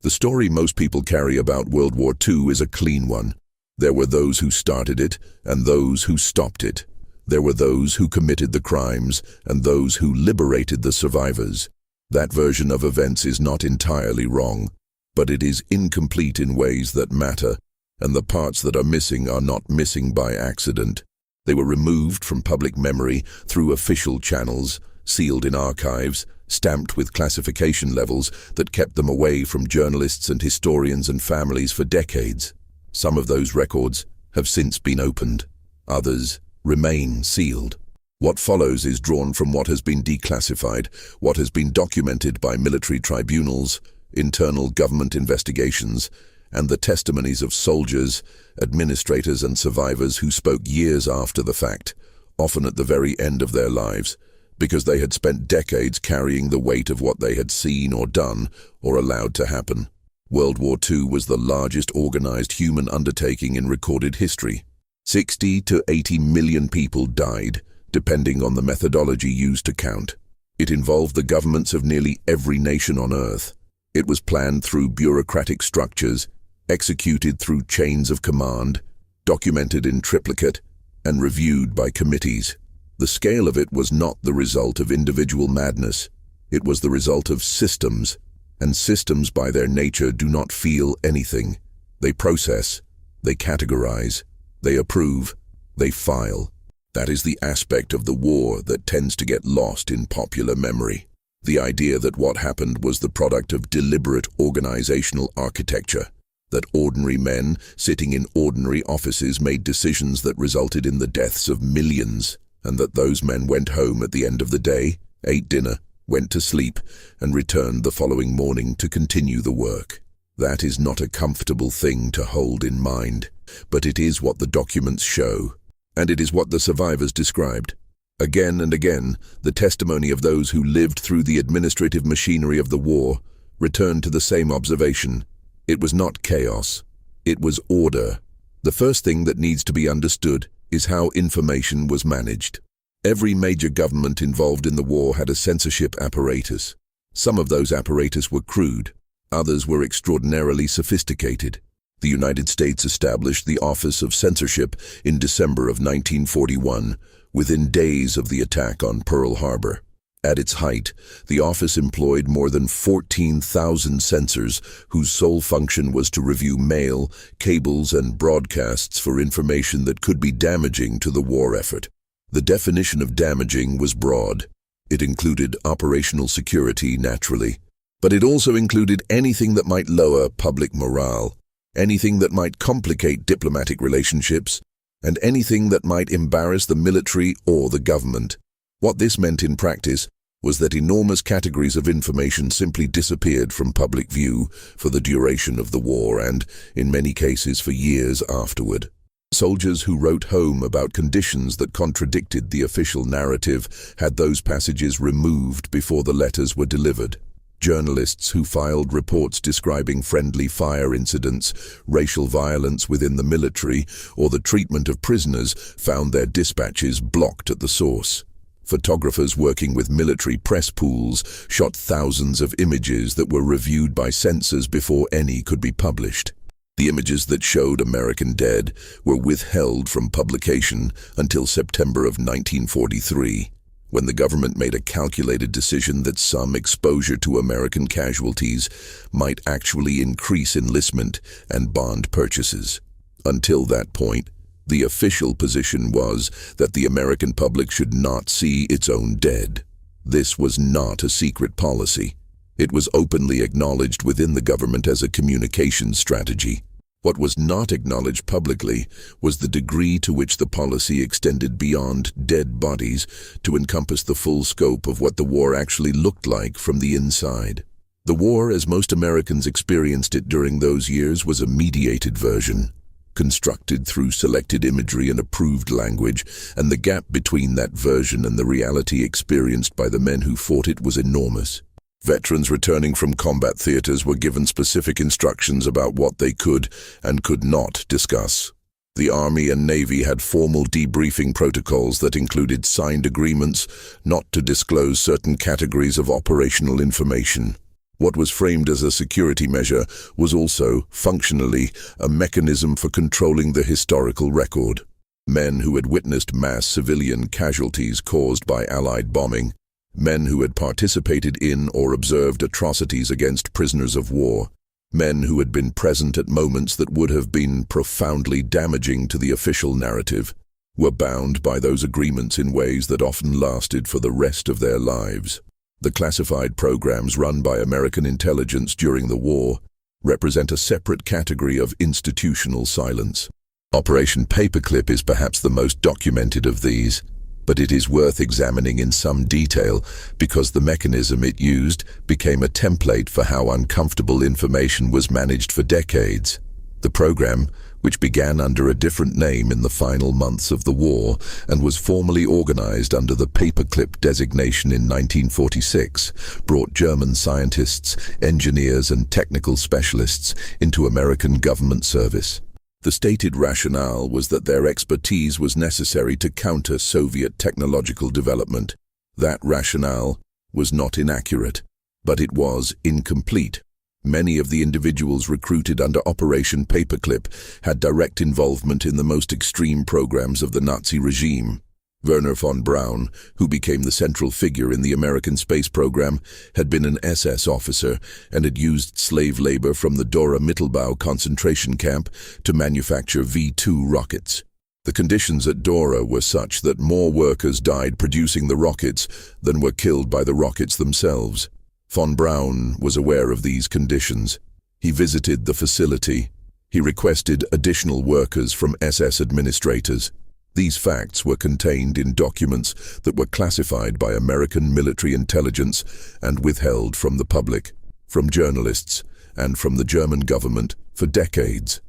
The story most people carry about World War II is a clean one. There were those who started it and those who stopped it. There were those who committed the crimes and those who liberated the survivors. That version of events is not entirely wrong, but it is incomplete in ways that matter, and the parts that are missing are not missing by accident. They were removed from public memory through official channels, sealed in archives, stamped with classification levels that kept them away from journalists and historians and families for decades. Some of those records have since been opened. Others remain sealed. What follows is drawn from what has been declassified, what has been documented by military tribunals, internal government investigations, and the testimonies of soldiers, administrators, and survivors who spoke years after the fact, often at the very end of their lives, because they had spent decades carrying the weight of what they had seen or done or allowed to happen. World War II was the largest organized human undertaking in recorded history. 60 to 80 million people died, depending on the methodology used to count. It involved the governments of nearly every nation on Earth. It was planned through bureaucratic structures, executed through chains of command, documented in triplicate, and reviewed by committees. The scale of it was not the result of individual madness. It was the result of systems, and systems by their nature do not feel anything. They process, they categorize, they approve, they file. That is the aspect of the war that tends to get lost in popular memory. The idea that what happened was the product of deliberate organizational architecture, that ordinary men sitting in ordinary offices made decisions that resulted in the deaths of millions, and that those men went home at the end of the day, ate dinner, went to sleep, and returned the following morning to continue the work. That is not a comfortable thing to hold in mind, but it is what the documents show, and it is what the survivors described. Again and again, the testimony of those who lived through the administrative machinery of the war returned to the same observation. It was not chaos. It was order. The first thing that needs to be understood is how information was managed. Every major government involved in the war had a censorship apparatus. Some of those apparatus were crude. Others were extraordinarily sophisticated. The United States established the Office of Censorship in December of 1941, within days of the attack on Pearl Harbor. At its height, the office employed more than 14,000 censors whose sole function was to review mail, cables, and broadcasts for information that could be damaging to the war effort. The definition of damaging was broad. It included operational security, naturally, but it also included anything that might lower public morale, anything that might complicate diplomatic relationships, and anything that might embarrass the military or the government. What this meant in practice was that enormous categories of information simply disappeared from public view for the duration of the war and, in many cases, for years afterward. Soldiers who wrote home about conditions that contradicted the official narrative had those passages removed before the letters were delivered. Journalists who filed reports describing friendly fire incidents, racial violence within the military, or the treatment of prisoners found their dispatches blocked at the source. Photographers working with military press pools shot thousands of images that were reviewed by censors before any could be published. The images that showed American dead were withheld from publication until September of 1943, when the government made a calculated decision that some exposure to American casualties might actually increase enlistment and bond purchases. Until that point, the official position was that the American public should not see its own dead. This was not a secret policy. It was openly acknowledged within the government as a communications strategy. What was not acknowledged publicly was the degree to which the policy extended beyond dead bodies to encompass the full scope of what the war actually looked like from the inside. The war, as most Americans experienced it during those years, was a mediated version, constructed through selected imagery and approved language, and the gap between that version and the reality experienced by the men who fought it was enormous. Veterans returning from combat theaters were given specific instructions about what they could and could not discuss. The Army and Navy had formal debriefing protocols that included signed agreements not to disclose certain categories of operational information. What was framed as a security measure was also, functionally, a mechanism for controlling the historical record. Men who had witnessed mass civilian casualties caused by Allied bombing, men who had participated in or observed atrocities against prisoners of war, men who had been present at moments that would have been profoundly damaging to the official narrative, were bound by those agreements in ways that often lasted for the rest of their lives. The classified programs run by American intelligence during the war represent a separate category of institutional silence. Operation Paperclip is perhaps the most documented of these, but it is worth examining in some detail because the mechanism it used became a template for how uncomfortable information was managed for decades. The program, which began under a different name in the final months of the war and was formally organized under the Paperclip designation in 1946, brought German scientists, engineers, and technical specialists into American government service. The stated rationale was that their expertise was necessary to counter Soviet technological development. That rationale was not inaccurate, but it was incomplete. Many of the individuals recruited under Operation Paperclip had direct involvement in the most extreme programs of the Nazi regime. Werner von Braun, who became the central figure in the American space program, had been an SS officer and had used slave labor from the Dora Mittelbau concentration camp to manufacture V-2 rockets. The conditions at Dora were such that more workers died producing the rockets than were killed by the rockets themselves. Von Braun was aware of these conditions. He visited the facility. He requested additional workers from SS administrators. These facts were contained in documents that were classified by American military intelligence and withheld from the public, from journalists, and from the German government for decades.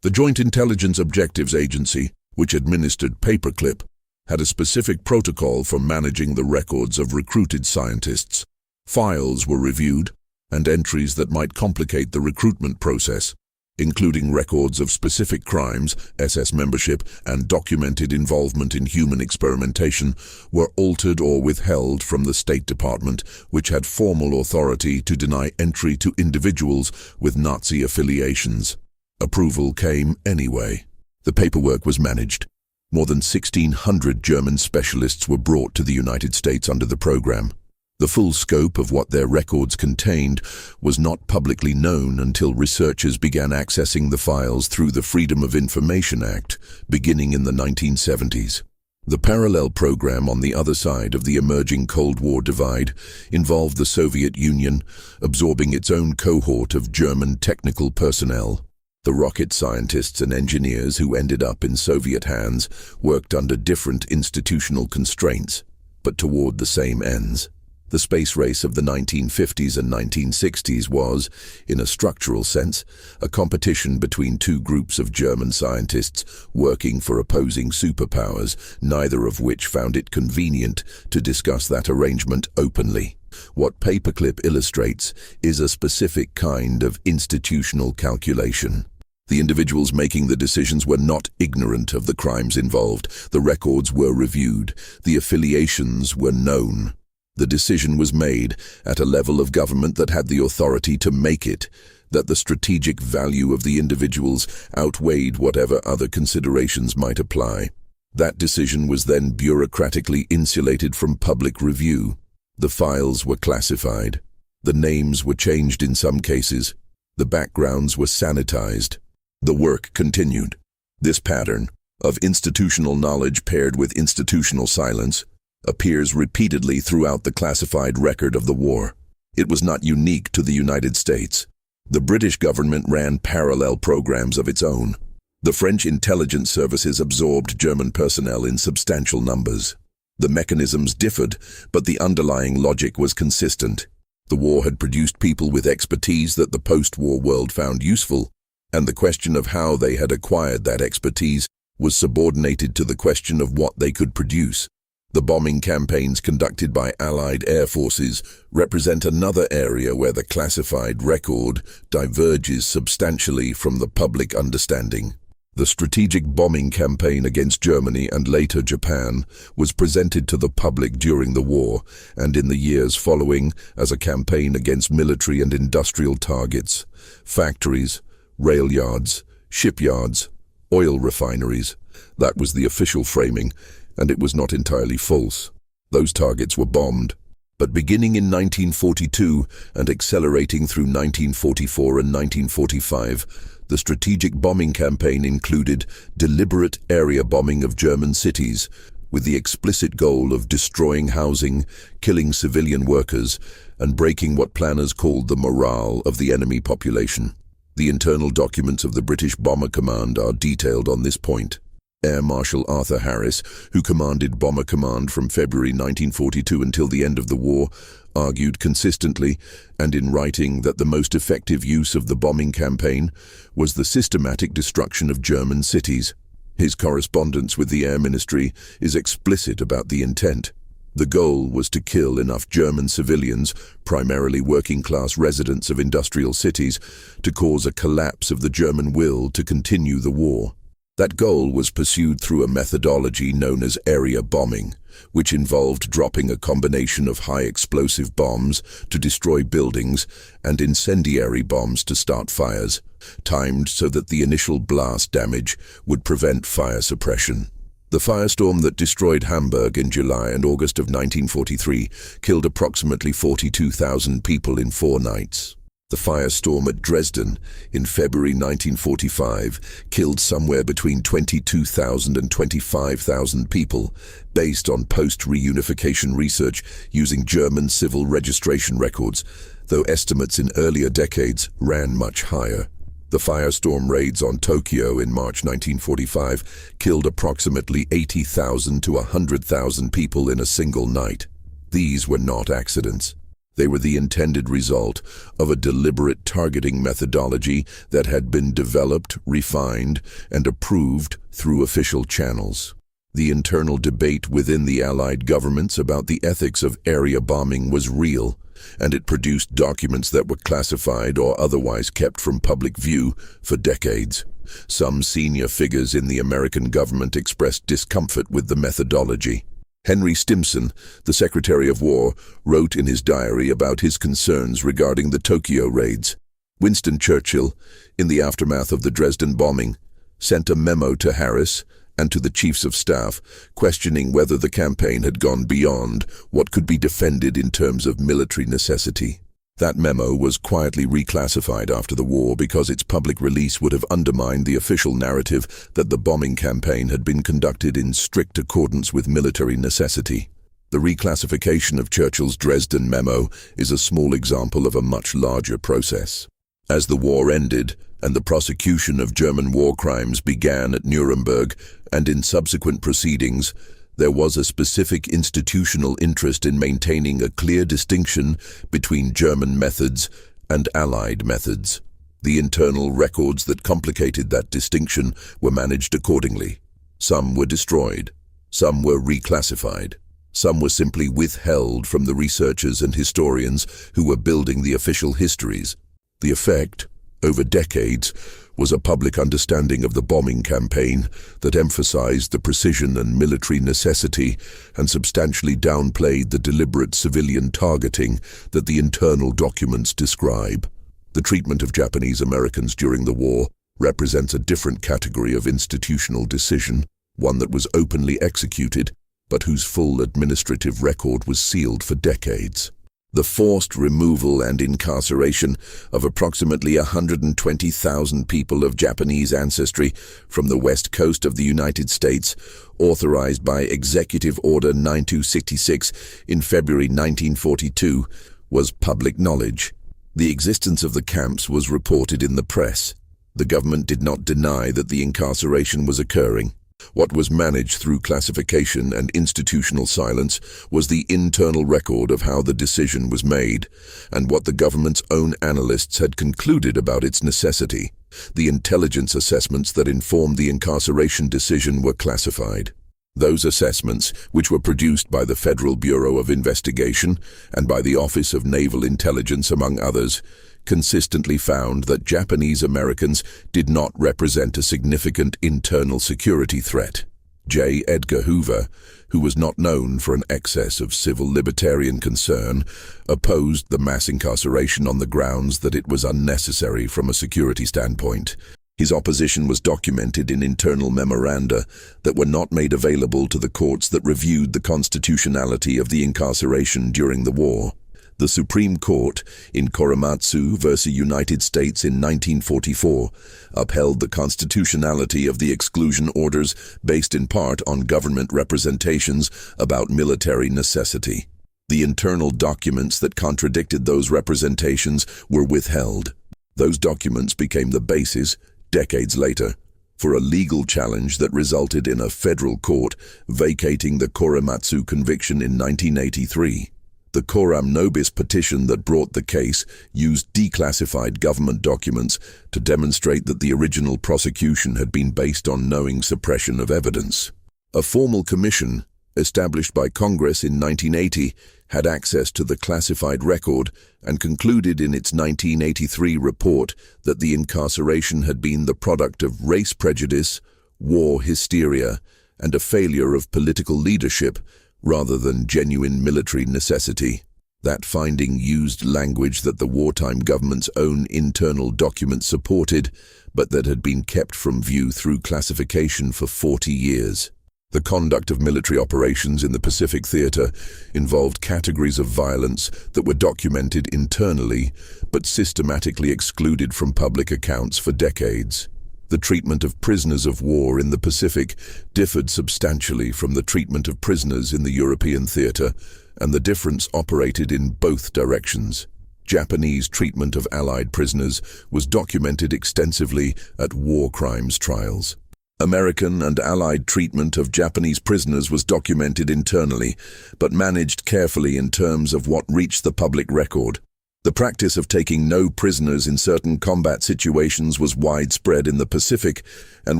The Joint Intelligence Objectives Agency, which administered Paperclip, had a specific protocol for managing the records of recruited scientists. Files were reviewed, and entries that might complicate the recruitment process, including records of specific crimes, SS membership, and documented involvement in human experimentation, were altered or withheld from the State Department, which had formal authority to deny entry to individuals with Nazi affiliations. Approval came anyway. The paperwork was managed. More than 1,600 German specialists were brought to the United States under the program. The full scope of what their records contained was not publicly known until researchers began accessing the files through the Freedom of Information Act, beginning in the 1970s. The parallel program on the other side of the emerging Cold War divide involved the Soviet Union absorbing its own cohort of German technical personnel. The rocket scientists and engineers who ended up in Soviet hands worked under different institutional constraints, but toward the same ends. The space race of the 1950s and 1960s was, in a structural sense, a competition between two groups of German scientists working for opposing superpowers, neither of which found it convenient to discuss that arrangement openly. What Paperclip illustrates is a specific kind of institutional calculation. The individuals making the decisions were not ignorant of the crimes involved. The records were reviewed. The affiliations were known. The decision was made at a level of government that had the authority to make it, that the strategic value of the individuals outweighed whatever other considerations might apply. That decision was then bureaucratically insulated from public review. The files were classified. The names were changed in some cases. The backgrounds were sanitized. The work continued. This pattern of institutional knowledge paired with institutional silence appears repeatedly throughout the classified record of the war. It was not unique to the United States. The British government ran parallel programs of its own. The French intelligence services absorbed German personnel in substantial numbers. The mechanisms differed, but the underlying logic was consistent. The war had produced people with expertise that the post-war world found useful, and the question of how they had acquired that expertise was subordinated to the question of what they could produce. The bombing campaigns conducted by Allied air forces represent another area where the classified record diverges substantially from the public understanding. The strategic bombing campaign against Germany and later Japan was presented to the public during the war and in the years following as a campaign against military and industrial targets, factories, rail yards, shipyards, oil refineries. That was the official framing, and it was not entirely false. Those targets were bombed. But beginning in 1942 and accelerating through 1944 and 1945, the strategic bombing campaign included deliberate area bombing of German cities, with the explicit goal of destroying housing, killing civilian workers, and breaking what planners called the morale of the enemy population. The internal documents of the British Bomber Command are detailed on this point. Air Marshal Arthur Harris, who commanded Bomber Command from February 1942 until the end of the war, argued consistently and in writing that the most effective use of the bombing campaign was the systematic destruction of German cities. His correspondence with the Air Ministry is explicit about the intent. The goal was to kill enough German civilians, primarily working-class residents of industrial cities, to cause a collapse of the German will to continue the war. That goal was pursued through a methodology known as area bombing, which involved dropping a combination of high-explosive bombs to destroy buildings and incendiary bombs to start fires, timed so that the initial blast damage would prevent fire suppression. The firestorm that destroyed Hamburg in July and August of 1943 killed approximately 42,000 people in 4 nights. The firestorm at Dresden in February 1945 killed somewhere between 22,000 and 25,000 people, based on post-reunification research using German civil registration records, though estimates in earlier decades ran much higher. The firestorm raids on Tokyo in March 1945 killed approximately 80,000 to 100,000 people in a single night. These were not accidents. They were the intended result of a deliberate targeting methodology that had been developed, refined, and approved through official channels. The internal debate within the Allied governments about the ethics of area bombing was real, and it produced documents that were classified or otherwise kept from public view for decades. Some senior figures in the American government expressed discomfort with the methodology. Henry Stimson, the Secretary of War, wrote in his diary about his concerns regarding the Tokyo raids. Winston Churchill, in the aftermath of the Dresden bombing, sent a memo to Harris and to the Chiefs of Staff questioning whether the campaign had gone beyond what could be defended in terms of military necessity. That memo was quietly reclassified after the war because its public release would have undermined the official narrative that the bombing campaign had been conducted in strict accordance with military necessity. The reclassification of Churchill's Dresden memo is a small example of a much larger process. As the war ended and the prosecution of German war crimes began at Nuremberg and in subsequent proceedings, there was a specific institutional interest in maintaining a clear distinction between German methods and Allied methods. The internal records that complicated that distinction were managed accordingly. Some were destroyed, some were reclassified, some were simply withheld from the researchers and historians who were building the official histories. The effect, over decades, was a public understanding of the bombing campaign that emphasized the precision and military necessity and substantially downplayed the deliberate civilian targeting that the internal documents describe. The treatment of Japanese Americans during the war represents a different category of institutional decision, one that was openly executed, but whose full administrative record was sealed for decades. The forced removal and incarceration of approximately 120,000 people of Japanese ancestry from the west coast of the United States, authorized by Executive Order 9266 in February 1942, was public knowledge. The existence of the camps was reported in the press. The government did not deny that the incarceration was occurring. What was managed through classification and institutional silence was the internal record of how the decision was made, and what the government's own analysts had concluded about its necessity. The intelligence assessments that informed the incarceration decision were classified. Those assessments, which were produced by the Federal Bureau of Investigation and by the Office of Naval Intelligence, among others, consistently found that Japanese Americans did not represent a significant internal security threat. J. Edgar Hoover, who was not known for an excess of civil libertarian concern, opposed the mass incarceration on the grounds that it was unnecessary from a security standpoint. His opposition was documented in internal memoranda that were not made available to the courts that reviewed the constitutionality of the incarceration during the war. The Supreme Court, in Korematsu v. United States in 1944, upheld the constitutionality of the exclusion orders based in part on government representations about military necessity. The internal documents that contradicted those representations were withheld. Those documents became the basis, decades later, for a legal challenge that resulted in a federal court vacating the Korematsu conviction in 1983. The Coram Nobis petition that brought the case used declassified government documents to demonstrate that the original prosecution had been based on knowing suppression of evidence. A formal commission, established by Congress in 1980, had access to the classified record and concluded in its 1983 report that the incarceration had been the product of race prejudice, war hysteria, and a failure of political leadership rather than genuine military necessity. That finding used language that the wartime government's own internal documents supported, but that had been kept from view through classification for 40 years. The conduct of military operations in the Pacific Theater involved categories of violence that were documented internally, but systematically excluded from public accounts for decades. The treatment of prisoners of war in the Pacific differed substantially from the treatment of prisoners in the European theater, and the difference operated in both directions. Japanese treatment of Allied prisoners was documented extensively at war crimes trials. American and Allied treatment of Japanese prisoners was documented internally, but managed carefully in terms of what reached the public record. The practice of taking no prisoners in certain combat situations was widespread in the Pacific and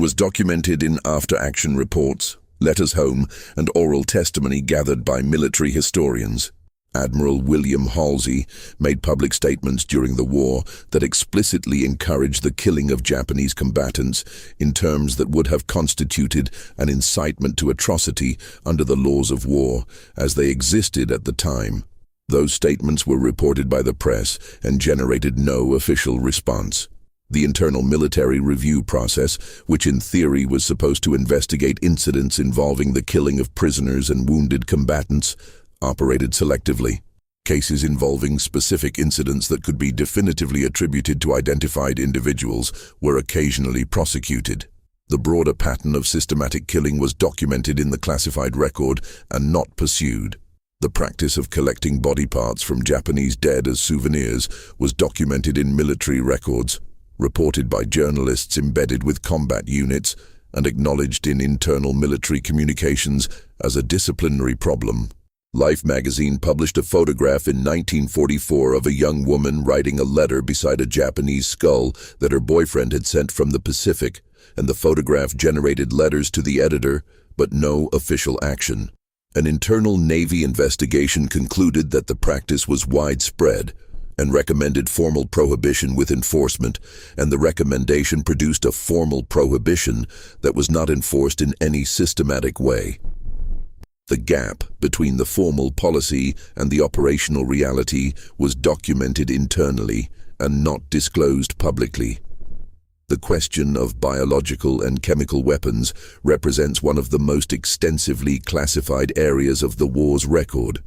was documented in after-action reports, letters home, and oral testimony gathered by military historians. Admiral William Halsey made public statements during the war that explicitly encouraged the killing of Japanese combatants in terms that would have constituted an incitement to atrocity under the laws of war as they existed at the time. Those statements were reported by the press and generated no official response. The internal military review process, which in theory was supposed to investigate incidents involving the killing of prisoners and wounded combatants, operated selectively. Cases involving specific incidents that could be definitively attributed to identified individuals were occasionally prosecuted. The broader pattern of systematic killing was documented in the classified record and not pursued. The practice of collecting body parts from Japanese dead as souvenirs was documented in military records, reported by journalists embedded with combat units, and acknowledged in internal military communications as a disciplinary problem. Life magazine published a photograph in 1944 of a young woman writing a letter beside a Japanese skull that her boyfriend had sent from the Pacific, and the photograph generated letters to the editor, but no official action. An internal Navy investigation concluded that the practice was widespread and recommended formal prohibition with enforcement, and the recommendation produced a formal prohibition that was not enforced in any systematic way. The gap between the formal policy and the operational reality was documented internally and not disclosed publicly. The question of biological and chemical weapons represents one of the most extensively classified areas of the war's record.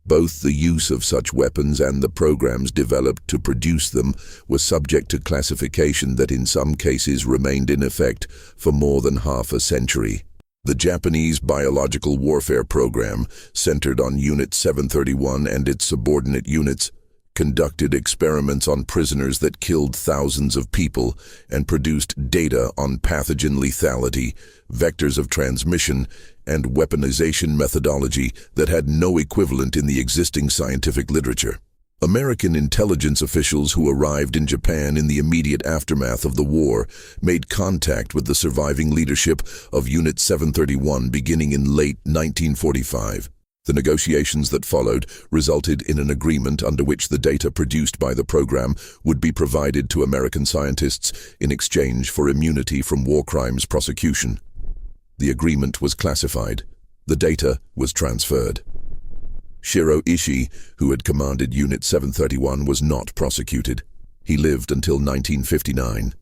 Both the use of such weapons and the programs developed to produce them were subject to classification that in some cases remained in effect for more than half a century. The Japanese biological warfare program, centered on Unit 731 and its subordinate units, conducted experiments on prisoners that killed thousands of people and produced data on pathogen lethality, vectors of transmission, and weaponization methodology that had no equivalent in the existing scientific literature. American intelligence officials who arrived in Japan in the immediate aftermath of the war made contact with the surviving leadership of Unit 731 beginning in late 1945. The negotiations that followed resulted in an agreement under which the data produced by the program would be provided to American scientists in exchange for immunity from war crimes prosecution. The agreement was classified. The data was transferred. Shiro Ishii, who had commanded Unit 731, was not prosecuted. He lived until 1959.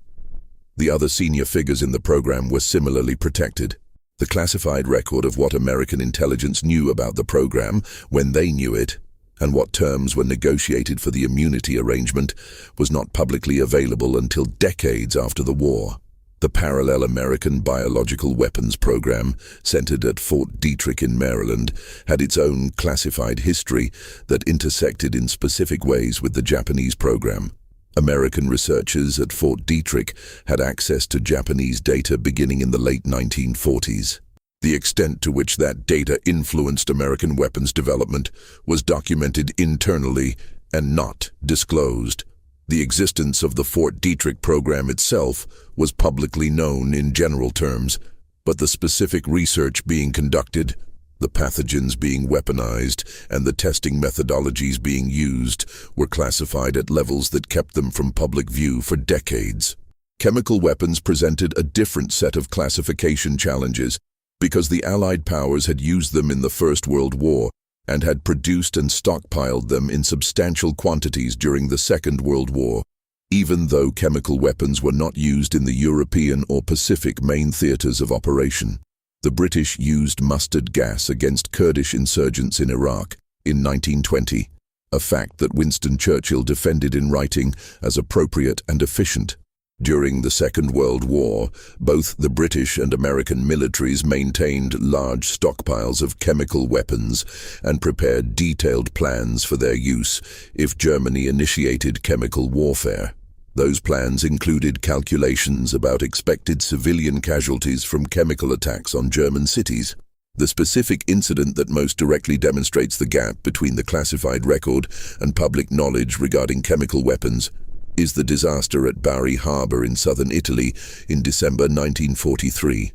The other senior figures in the program were similarly protected. The classified record of what American intelligence knew about the program, when they knew it, and what terms were negotiated for the immunity arrangement was not publicly available until decades after the war. The parallel American biological weapons program, centered at Fort Detrick in Maryland, had its own classified history that intersected in specific ways with the Japanese program. American researchers at Fort Detrick had access to Japanese data beginning in the late 1940s. The extent to which that data influenced American weapons development was documented internally and not disclosed. The existence of the Fort Detrick program itself was publicly known in general terms, but the specific research being conducted, the pathogens being weaponized, and the testing methodologies being used were classified at levels that kept them from public view for decades. Chemical weapons presented a different set of classification challenges because the Allied powers had used them in the First World War and had produced and stockpiled them in substantial quantities during the Second World War. Even though chemical weapons were not used in the European or Pacific main theaters of operation, the British used mustard gas against Kurdish insurgents in Iraq in 1920, a fact that Winston Churchill defended in writing as appropriate and efficient. During the Second World War, both the British and American militaries maintained large stockpiles of chemical weapons and prepared detailed plans for their use if Germany initiated chemical warfare. Those plans included calculations about expected civilian casualties from chemical attacks on German cities. The specific incident that most directly demonstrates the gap between the classified record and public knowledge regarding chemical weapons is the disaster at Bari Harbor in southern Italy in December 1943.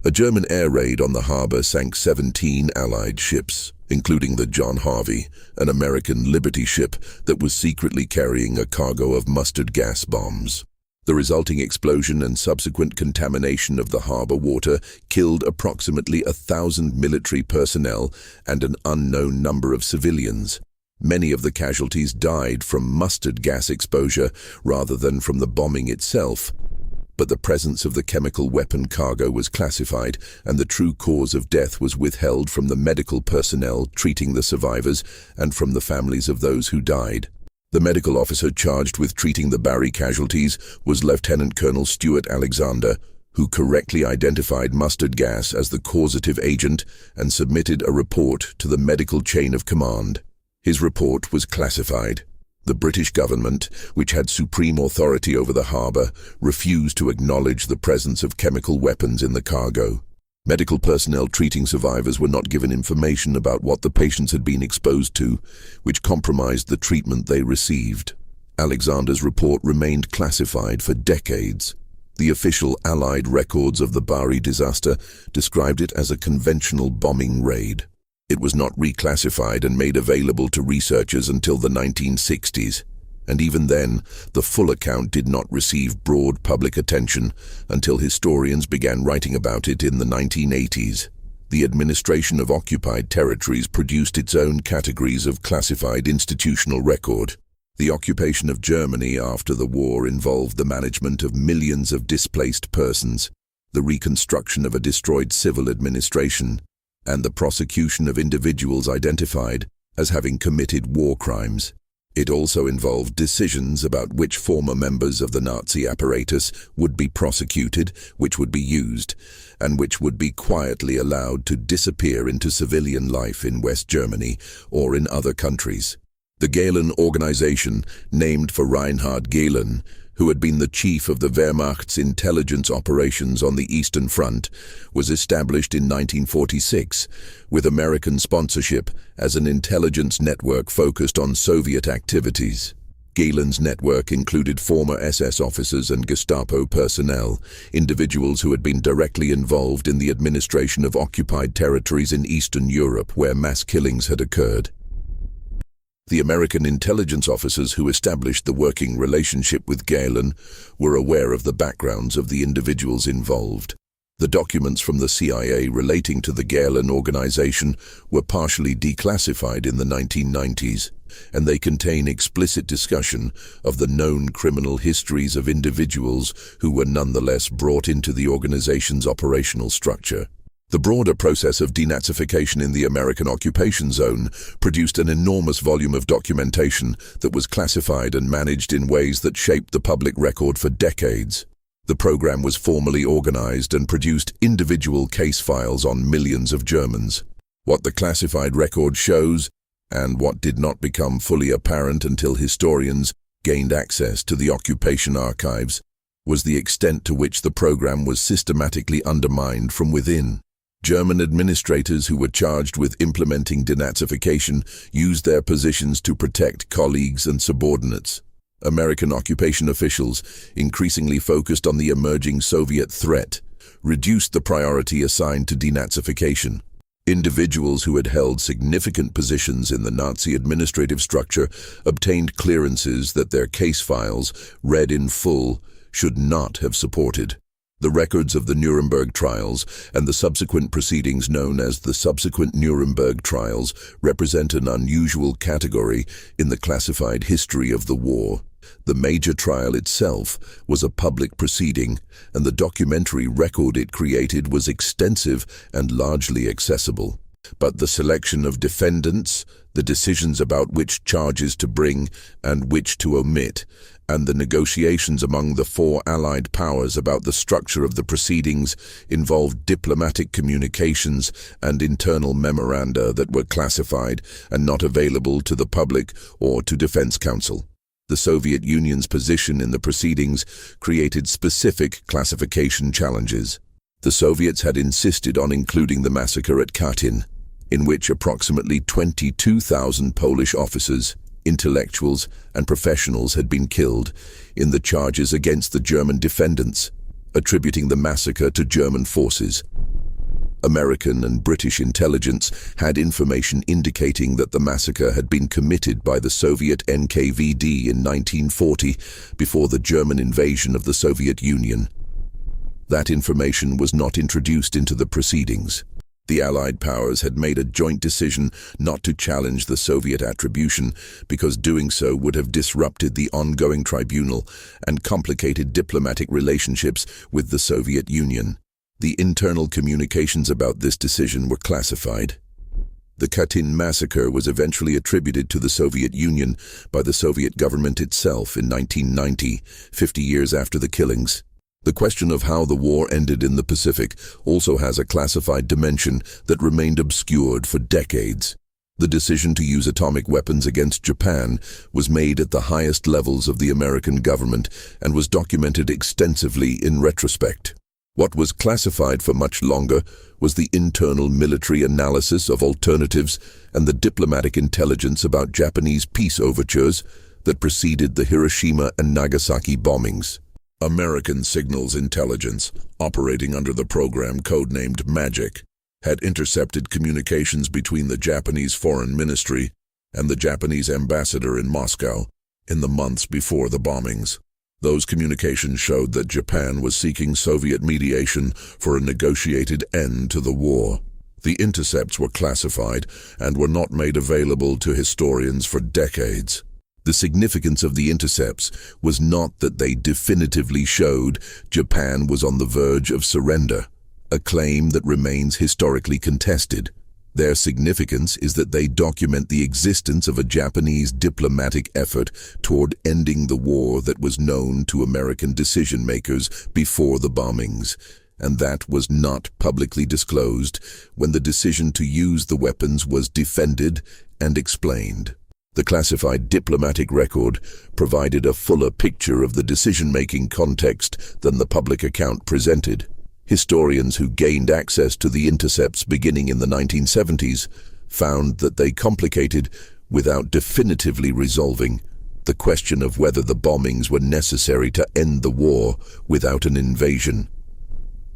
A German air raid on the harbor sank 17 Allied ships, including the John Harvey, an American Liberty ship that was secretly carrying a cargo of mustard gas bombs. The resulting explosion and subsequent contamination of the harbor water killed approximately 1,000 military personnel and an unknown number of civilians. Many of the casualties died from mustard gas exposure rather than from the bombing itself. But the presence of the chemical weapon cargo was classified, and the true cause of death was withheld from the medical personnel treating the survivors and from the families of those who died. The medical officer charged with treating the Bari casualties was Lieutenant Colonel Stuart Alexander, who correctly identified mustard gas as the causative agent and submitted a report to the medical chain of command. His report was classified. The British government, which had supreme authority over the harbor, refused to acknowledge the presence of chemical weapons in the cargo. Medical personnel treating survivors were not given information about what the patients had been exposed to, which compromised the treatment they received. Alexander's report remained classified for decades. The official Allied records of the Bari disaster described it as a conventional bombing raid. It was not reclassified and made available to researchers until the 1960s, and even then, the full account did not receive broad public attention until historians began writing about it in the 1980s. The administration of occupied territories produced its own categories of classified institutional record. The occupation of Germany after the war involved the management of millions of displaced persons, the reconstruction of a destroyed civil administration, and the prosecution of individuals identified as having committed war crimes. It also involved decisions about which former members of the Nazi apparatus would be prosecuted, which would be used, and which would be quietly allowed to disappear into civilian life in West Germany or in other countries. The Gehlen organization, named for Reinhard Gehlen, who had been the chief of the Wehrmacht's intelligence operations on the Eastern Front, was established in 1946 with American sponsorship as an intelligence network focused on Soviet activities. Galen's network included former SS officers and Gestapo personnel, individuals who had been directly involved in the administration of occupied territories in Eastern Europe where mass killings had occurred. The American intelligence officers who established the working relationship with Galen were aware of the backgrounds of the individuals involved. The documents from the CIA relating to the Galen organization were partially declassified in the 1990s, and they contain explicit discussion of the known criminal histories of individuals who were nonetheless brought into the organization's operational structure. The broader process of denazification in the American occupation zone produced an enormous volume of documentation that was classified and managed in ways that shaped the public record for decades. The program was formally organized and produced individual case files on millions of Germans. What the classified record shows, and what did not become fully apparent until historians gained access to the occupation archives, was the extent to which the program was systematically undermined from within. German administrators who were charged with implementing denazification used their positions to protect colleagues and subordinates. American occupation officials, increasingly focused on the emerging Soviet threat, reduced the priority assigned to denazification. Individuals who had held significant positions in the Nazi administrative structure obtained clearances that their case files, read in full, should not have supported. The records of the Nuremberg trials and the subsequent proceedings known as the subsequent Nuremberg trials represent an unusual category in the classified history of the war. The major trial itself was a public proceeding, and the documentary record it created was extensive and largely accessible. But the selection of defendants, the decisions about which charges to bring and which to omit, and the negotiations among the four Allied powers about the structure of the proceedings involved diplomatic communications and internal memoranda that were classified and not available to the public or to Defense Counsel. The Soviet Union's position in the proceedings created specific classification challenges. The Soviets had insisted on including the massacre at Katyn, in which approximately 22,000 Polish officers, intellectuals, and professionals had been killed, in the charges against the German defendants, attributing the massacre to German forces. American and British intelligence had information indicating that the massacre had been committed by the Soviet NKVD in 1940, before the German invasion of the Soviet Union. That information was not introduced into the proceedings. The Allied powers had made a joint decision not to challenge the Soviet attribution because doing so would have disrupted the ongoing tribunal and complicated diplomatic relationships with the Soviet Union. The internal communications about this decision were classified. The Katyn massacre was eventually attributed to the Soviet Union by the Soviet government itself in 1990, 50 years after the killings. The question of how the war ended in the Pacific also has a classified dimension that remained obscured for decades. The decision to use atomic weapons against Japan was made at the highest levels of the American government and was documented extensively in retrospect. What was classified for much longer was the internal military analysis of alternatives and the diplomatic intelligence about Japanese peace overtures that preceded the Hiroshima and Nagasaki bombings. American signals intelligence, operating under the program codenamed MAGIC, had intercepted communications between the Japanese Foreign Ministry and the Japanese ambassador in Moscow in the months before the bombings. Those communications showed that Japan was seeking Soviet mediation for a negotiated end to the war. The intercepts were classified and were not made available to historians for decades. The significance of the intercepts was not that they definitively showed Japan was on the verge of surrender, a claim that remains historically contested. Their significance is that they document the existence of a Japanese diplomatic effort toward ending the war that was known to American decision-makers before the bombings, and that was not publicly disclosed when the decision to use the weapons was defended and explained. The classified diplomatic record provided a fuller picture of the decision-making context than the public account presented. Historians who gained access to the intercepts beginning in the 1970s found that they complicated, without definitively resolving, the question of whether the bombings were necessary to end the war without an invasion.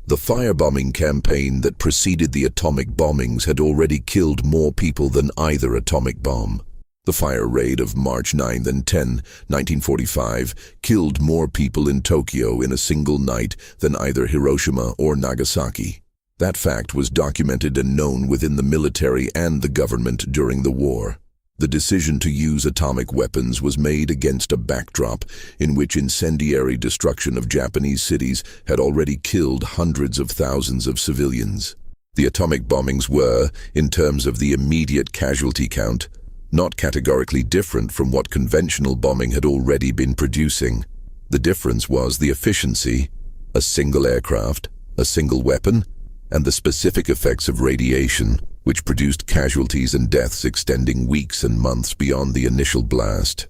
The firebombing campaign that preceded the atomic bombings had already killed more people than either atomic bomb. The fire raid of March 9 and 10, 1945, killed more people in Tokyo in a single night than either Hiroshima or Nagasaki. That fact was documented and known within the military and the government during the war. The decision to use atomic weapons was made against a backdrop in which incendiary destruction of Japanese cities had already killed hundreds of thousands of civilians. The atomic bombings were, in terms of the immediate casualty count, not categorically different from what conventional bombing had already been producing. The difference was the efficiency, a single aircraft, a single weapon, and the specific effects of radiation, which produced casualties and deaths extending weeks and months beyond the initial blast.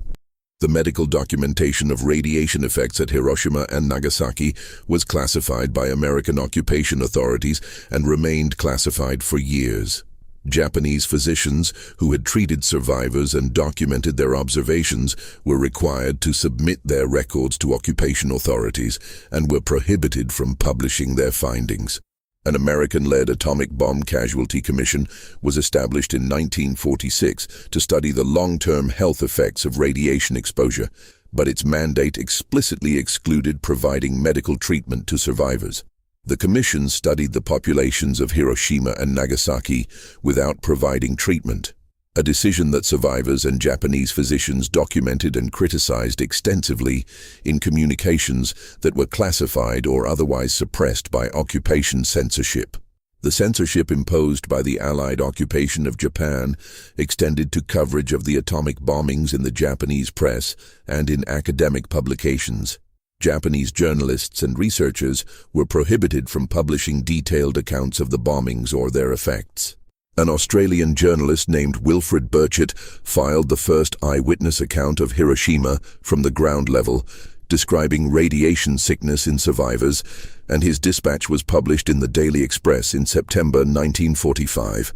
The medical documentation of radiation effects at Hiroshima and Nagasaki was classified by American occupation authorities and remained classified for years. Japanese physicians who had treated survivors and documented their observations were required to submit their records to occupation authorities and were prohibited from publishing their findings. An American-led atomic bomb casualty commission was established in 1946 to study the long-term health effects of radiation exposure, but its mandate explicitly excluded providing medical treatment to survivors. The commission studied the populations of Hiroshima and Nagasaki without providing treatment, a decision that survivors and Japanese physicians documented and criticized extensively in communications that were classified or otherwise suppressed by occupation censorship. The censorship imposed by the Allied occupation of Japan extended to coverage of the atomic bombings in the Japanese press and in academic publications. Japanese journalists and researchers were prohibited from publishing detailed accounts of the bombings or their effects. An Australian journalist named Wilfred Burchett filed the first eyewitness account of Hiroshima from the ground level, describing radiation sickness in survivors, and his dispatch was published in the Daily Express in September 1945.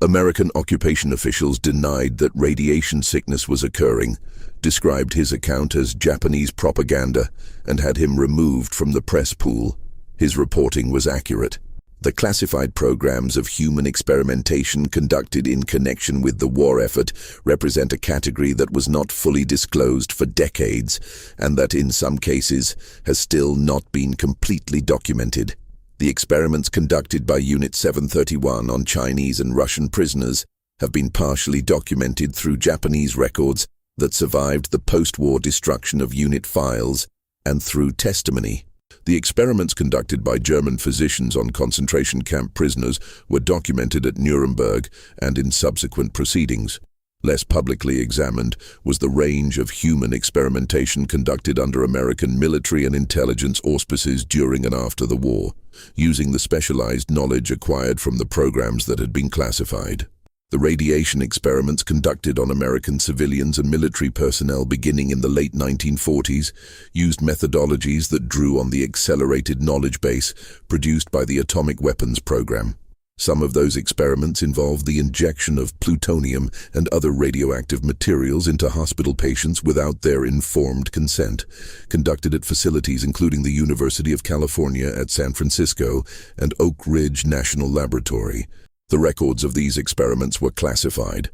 American occupation officials denied that radiation sickness was occurring, described his account as Japanese propaganda, and had him removed from the press pool. His reporting was accurate. The classified programs of human experimentation conducted in connection with the war effort represent a category that was not fully disclosed for decades, and that in some cases has still not been completely documented. The experiments conducted by Unit 731 on Chinese and Russian prisoners have been partially documented through Japanese records that survived the post-war destruction of unit files and through testimony. The experiments conducted by German physicians on concentration camp prisoners were documented at Nuremberg and in subsequent proceedings. Less publicly examined was the range of human experimentation conducted under American military and intelligence auspices during and after the war, using the specialized knowledge acquired from the programs that had been classified. The radiation experiments conducted on American civilians and military personnel beginning in the late 1940s used methodologies that drew on the accelerated knowledge base produced by the atomic weapons program. Some of those experiments involved the injection of plutonium and other radioactive materials into hospital patients without their informed consent, conducted at facilities including the University of California at San Francisco and Oak Ridge National Laboratory. The records of these experiments were classified.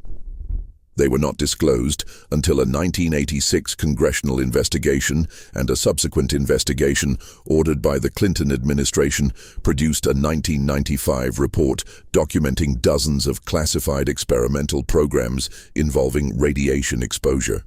They were not disclosed until a 1986 congressional investigation and a subsequent investigation ordered by the Clinton administration produced a 1995 report documenting dozens of classified experimental programs involving radiation exposure.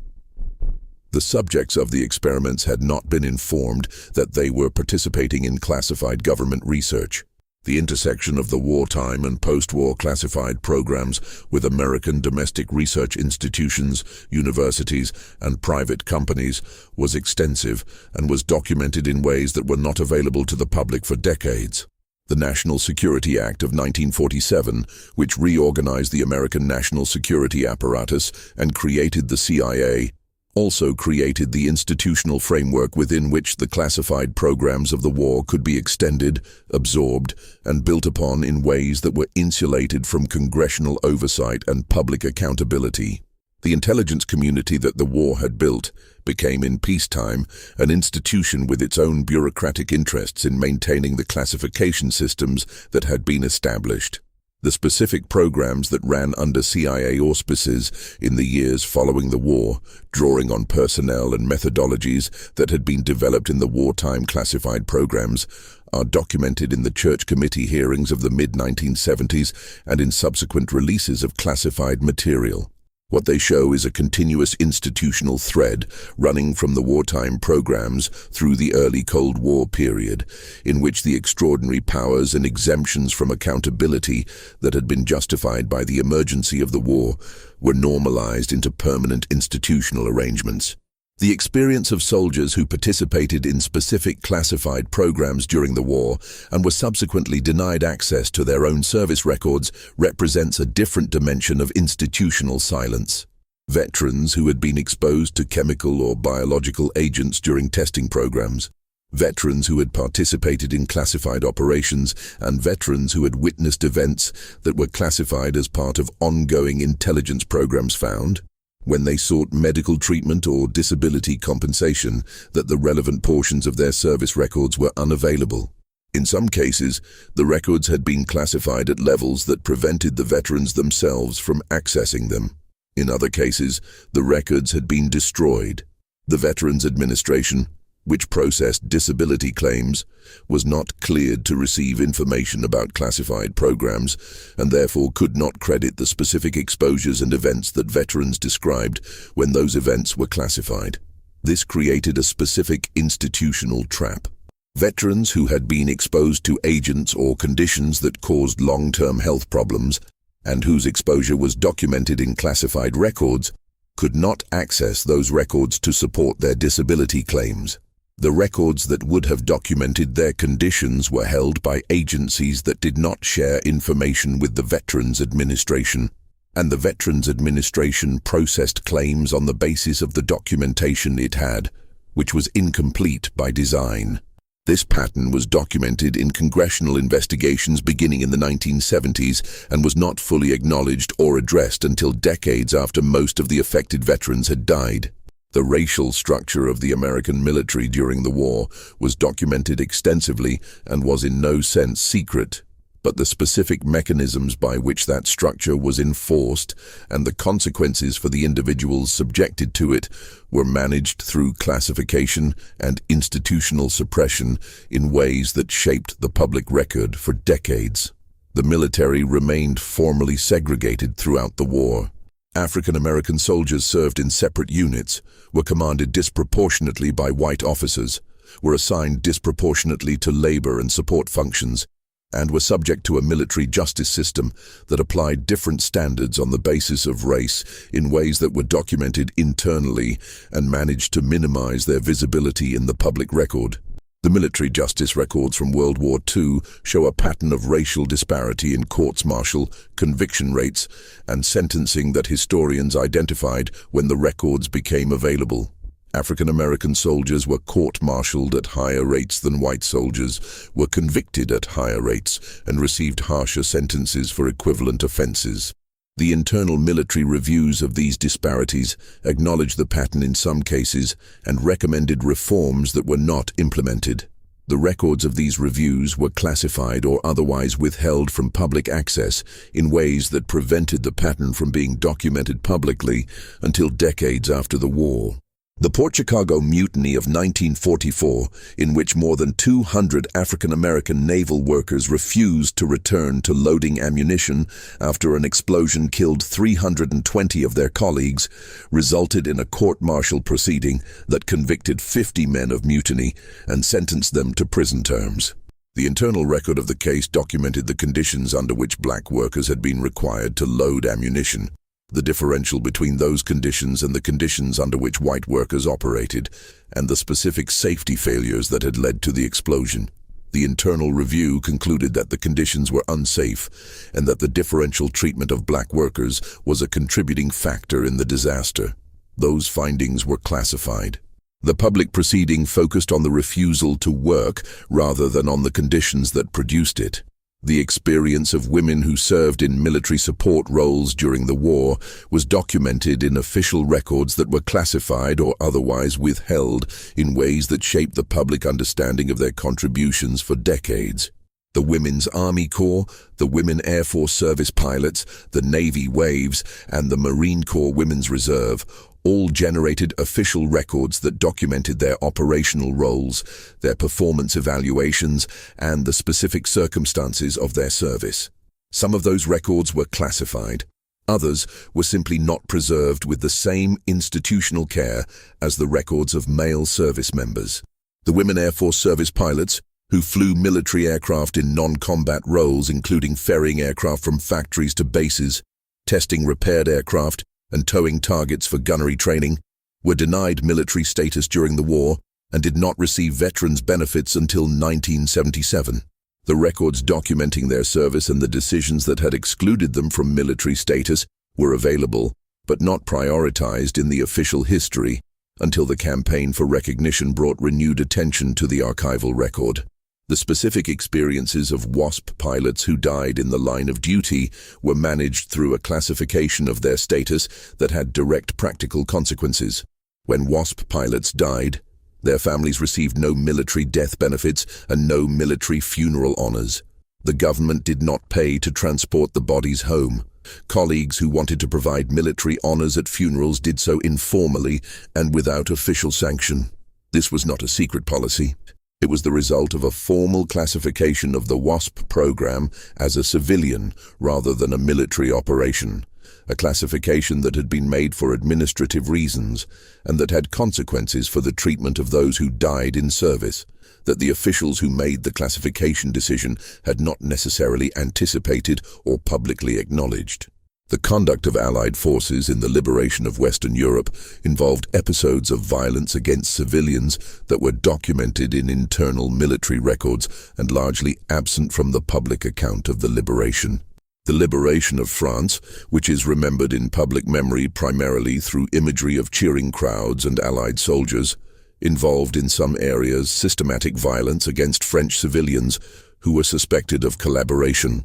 The subjects of the experiments had not been informed that they were participating in classified government research. The intersection of the wartime and post-war classified programs with American domestic research institutions, universities, and private companies was extensive and was documented in ways that were not available to the public for decades. The National Security Act of 1947, which reorganized the American national security apparatus and created the CIA, also created the institutional framework within which the classified programs of the war could be extended, absorbed, and built upon in ways that were insulated from congressional oversight and public accountability. The intelligence community that the war had built became in peacetime an institution with its own bureaucratic interests in maintaining the classification systems that had been established. The specific programs that ran under CIA auspices in the years following the war, drawing on personnel and methodologies that had been developed in the wartime classified programs, are documented in the Church Committee hearings of the mid-1970s and in subsequent releases of classified material. What they show is a continuous institutional thread running from the wartime programs through the early Cold War period, in which the extraordinary powers and exemptions from accountability that had been justified by the emergency of the war were normalized into permanent institutional arrangements. The experience of soldiers who participated in specific classified programs during the war and were subsequently denied access to their own service records represents a different dimension of institutional silence. Veterans who had been exposed to chemical or biological agents during testing programs, veterans who had participated in classified operations, and veterans who had witnessed events that were classified as part of ongoing intelligence programs found, when they sought medical treatment or disability compensation, that the relevant portions of their service records were unavailable. In some cases, the records had been classified at levels that prevented the veterans themselves from accessing them. In other cases, the records had been destroyed. The Veterans Administration, which processed disability claims, was not cleared to receive information about classified programs and therefore could not credit the specific exposures and events that veterans described when those events were classified. This created a specific institutional trap. Veterans who had been exposed to agents or conditions that caused long-term health problems and whose exposure was documented in classified records could not access those records to support their disability claims. The records that would have documented their conditions were held by agencies that did not share information with the Veterans Administration, and the Veterans Administration processed claims on the basis of the documentation it had, which was incomplete by design. This pattern was documented in congressional investigations beginning in the 1970s and was not fully acknowledged or addressed until decades after most of the affected veterans had died. The racial structure of the American military during the war was documented extensively and was in no sense secret, but the specific mechanisms by which that structure was enforced and the consequences for the individuals subjected to it were managed through classification and institutional suppression in ways that shaped the public record for decades. The military remained formally segregated throughout the war. African American soldiers served in separate units, were commanded disproportionately by white officers, were assigned disproportionately to labor and support functions, and were subject to a military justice system that applied different standards on the basis of race in ways that were documented internally and managed to minimize their visibility in the public record. The military justice records from World War II show a pattern of racial disparity in courts-martial, conviction rates, and sentencing that historians identified when the records became available. African American soldiers were court-martialed at higher rates than white soldiers, were convicted at higher rates, and received harsher sentences for equivalent offenses. The internal military reviews of these disparities acknowledged the pattern in some cases and recommended reforms that were not implemented. The records of these reviews were classified or otherwise withheld from public access in ways that prevented the pattern from being documented publicly until decades after the war. The Port Chicago Mutiny of 1944, in which more than 200 African-American naval workers refused to return to loading ammunition after an explosion killed 320 of their colleagues, resulted in a court-martial proceeding that convicted 50 men of mutiny and sentenced them to prison terms. The internal record of the case documented the conditions under which black workers had been required to load ammunition, the differential between those conditions and the conditions under which white workers operated, and the specific safety failures that had led to the explosion. The internal review concluded that the conditions were unsafe and that the differential treatment of black workers was a contributing factor in the disaster. Those findings were classified. The public proceeding focused on the refusal to work rather than on the conditions that produced it. The experience of women who served in military support roles during the war was documented in official records that were classified or otherwise withheld in ways that shaped the public understanding of their contributions for decades. The Women's Army Corps, the Women Air Force Service Pilots, the Navy Waves, and the Marine Corps Women's Reserve all generated official records that documented their operational roles, their performance evaluations, and the specific circumstances of their service. Some of those records were classified. Others were simply not preserved with the same institutional care as the records of male service members. The Women Air Force Service Pilots, who flew military aircraft in non-combat roles including ferrying aircraft from factories to bases, testing repaired aircraft, and towing targets for gunnery training, were denied military status during the war and did not receive veterans' benefits until 1977. The records documenting their service and the decisions that had excluded them from military status were available, but not prioritized in the official history until the campaign for recognition brought renewed attention to the archival record. The specific experiences of WASP pilots who died in the line of duty were managed through a classification of their status that had direct practical consequences. When WASP pilots died, their families received no military death benefits and no military funeral honors. The government did not pay to transport the bodies home. Colleagues who wanted to provide military honors at funerals did so informally and without official sanction. This was not a secret policy. It was the result of a formal classification of the WASP program as a civilian rather than a military operation, a classification that had been made for administrative reasons and that had consequences for the treatment of those who died in service, that the officials who made the classification decision had not necessarily anticipated or publicly acknowledged. The conduct of Allied forces in the liberation of Western Europe involved episodes of violence against civilians that were documented in internal military records and largely absent from the public account of the liberation. The liberation of France, which is remembered in public memory primarily through imagery of cheering crowds and Allied soldiers, involved in some areas systematic violence against French civilians who were suspected of collaboration.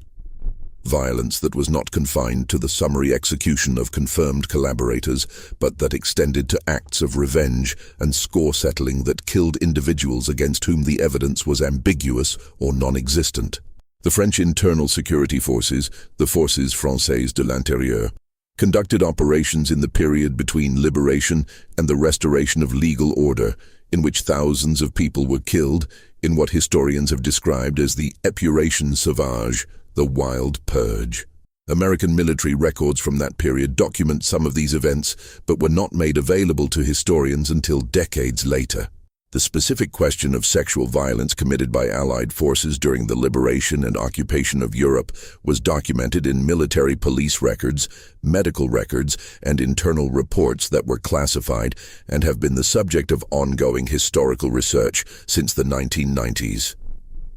Violence that was not confined to the summary execution of confirmed collaborators, but that extended to acts of revenge and score settling that killed individuals against whom the evidence was ambiguous or non-existent. The French internal security forces, the Forces Françaises de l'Intérieur, conducted operations in the period between liberation and the restoration of legal order, in which thousands of people were killed in what historians have described as the épuration sauvage, the Wild Purge. American military records from that period document some of these events, but were not made available to historians until decades later. The specific question of sexual violence committed by Allied forces during the liberation and occupation of Europe was documented in military police records, medical records, and internal reports that were classified and have been the subject of ongoing historical research since the 1990s.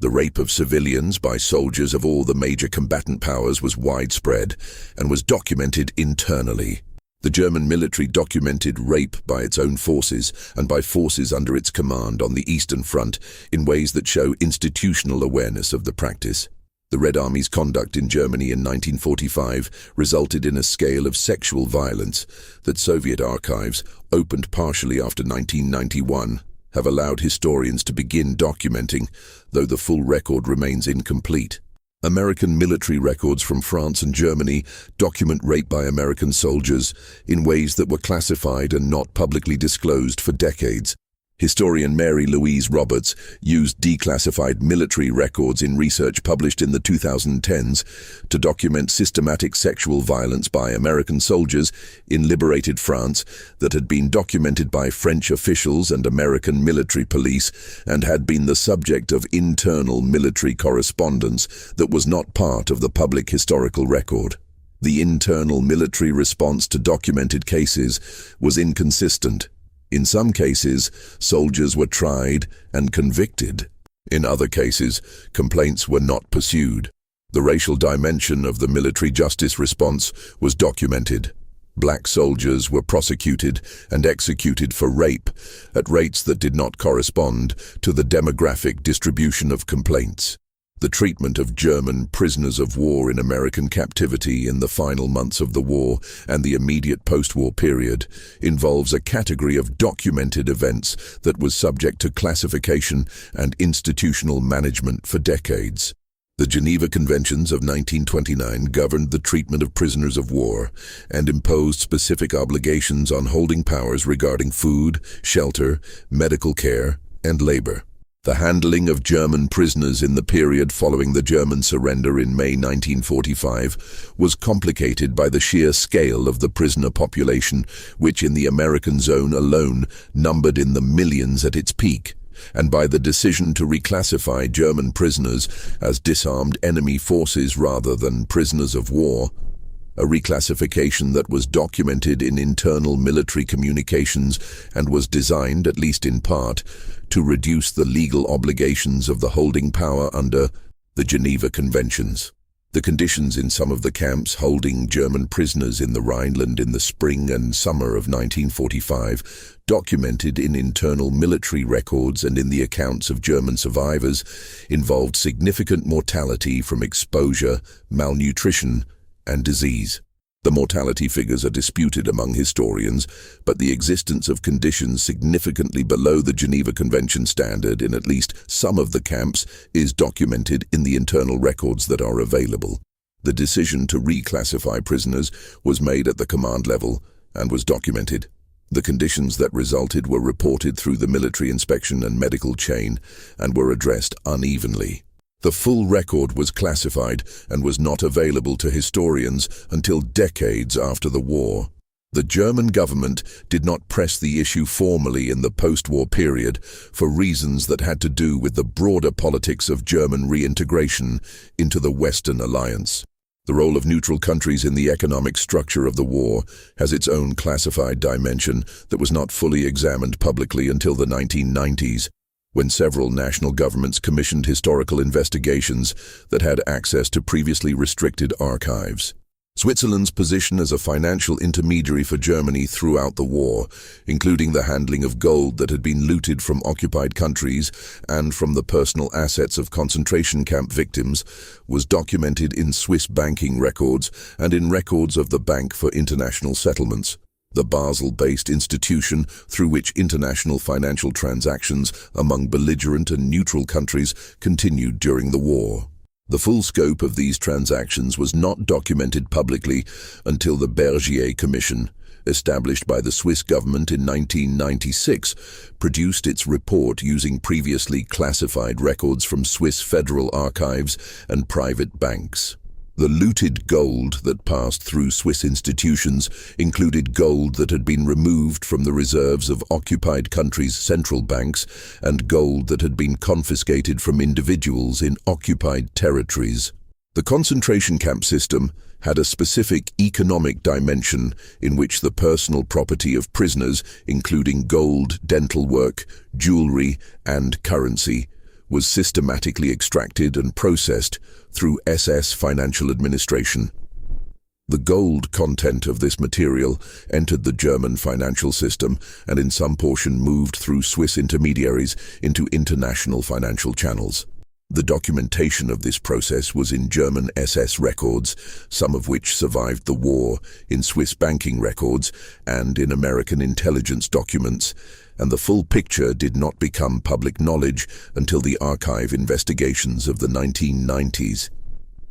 The rape of civilians by soldiers of all the major combatant powers was widespread and was documented internally. The German military documented rape by its own forces and by forces under its command on the Eastern Front in ways that show institutional awareness of the practice. The Red Army's conduct in Germany in 1945 resulted in a scale of sexual violence that Soviet archives, opened partially after 1991, have allowed historians to begin documenting, though the full record remains incomplete. American military records from France and Germany document rape by American soldiers in ways that were classified and not publicly disclosed for decades. Historian Mary Louise Roberts used declassified military records in research published in the 2010s to document systematic sexual violence by American soldiers in liberated France that had been documented by French officials and American military police and had been the subject of internal military correspondence that was not part of the public historical record. The internal military response to documented cases was inconsistent. In some cases, soldiers were tried and convicted. In other cases, complaints were not pursued. The racial dimension of the military justice response was documented. Black soldiers were prosecuted and executed for rape at rates that did not correspond to the demographic distribution of complaints. The treatment of German prisoners of war in American captivity in the final months of the war and the immediate post-war period involves a category of documented events that was subject to classification and institutional management for decades. The Geneva Conventions of 1929 governed the treatment of prisoners of war and imposed specific obligations on holding powers regarding food, shelter, medical care, and labor. The handling of German prisoners in the period following the German surrender in May 1945 was complicated by the sheer scale of the prisoner population, which in the American zone alone numbered in the millions at its peak, and by the decision to reclassify German prisoners as disarmed enemy forces rather than prisoners of war, a reclassification that was documented in internal military communications and was designed, at least in part, to reduce the legal obligations of the holding power under the Geneva Conventions. The conditions in some of the camps holding German prisoners in the Rhineland in the spring and summer of 1945, documented in internal military records and in the accounts of German survivors, involved significant mortality from exposure, malnutrition, and disease. The mortality figures are disputed among historians, but the existence of conditions significantly below the Geneva Convention standard in at least some of the camps is documented in the internal records that are available. The decision to reclassify prisoners was made at the command level and was documented. The conditions that resulted were reported through the military inspection and medical chain and were addressed unevenly. The full record was classified and was not available to historians until decades after the war. The German government did not press the issue formally in the post-war period for reasons that had to do with the broader politics of German reintegration into the Western Alliance. The role of neutral countries in the economic structure of the war has its own classified dimension that was not fully examined publicly until the 1990s. When several national governments commissioned historical investigations that had access to previously restricted archives. Switzerland's position as a financial intermediary for Germany throughout the war, including the handling of gold that had been looted from occupied countries and from the personal assets of concentration camp victims, was documented in Swiss banking records and in records of the Bank for International Settlements, the Basel-based institution through which international financial transactions among belligerent and neutral countries continued during the war. The full scope of these transactions was not documented publicly until the Bergier Commission, established by the Swiss government in 1996, produced its report using previously classified records from Swiss federal archives and private banks. The looted gold that passed through Swiss institutions included gold that had been removed from the reserves of occupied countries' central banks and gold that had been confiscated from individuals in occupied territories. The concentration camp system had a specific economic dimension in which the personal property of prisoners, including gold, dental work, jewelry, and currency, was systematically extracted and processed through SS financial administration. The gold content of this material entered the German financial system and in some portion moved through Swiss intermediaries into international financial channels. The documentation of this process was in German SS records, some of which survived the war, in Swiss banking records, and in American intelligence documents, and the full picture did not become public knowledge until the archive investigations of the 1990s.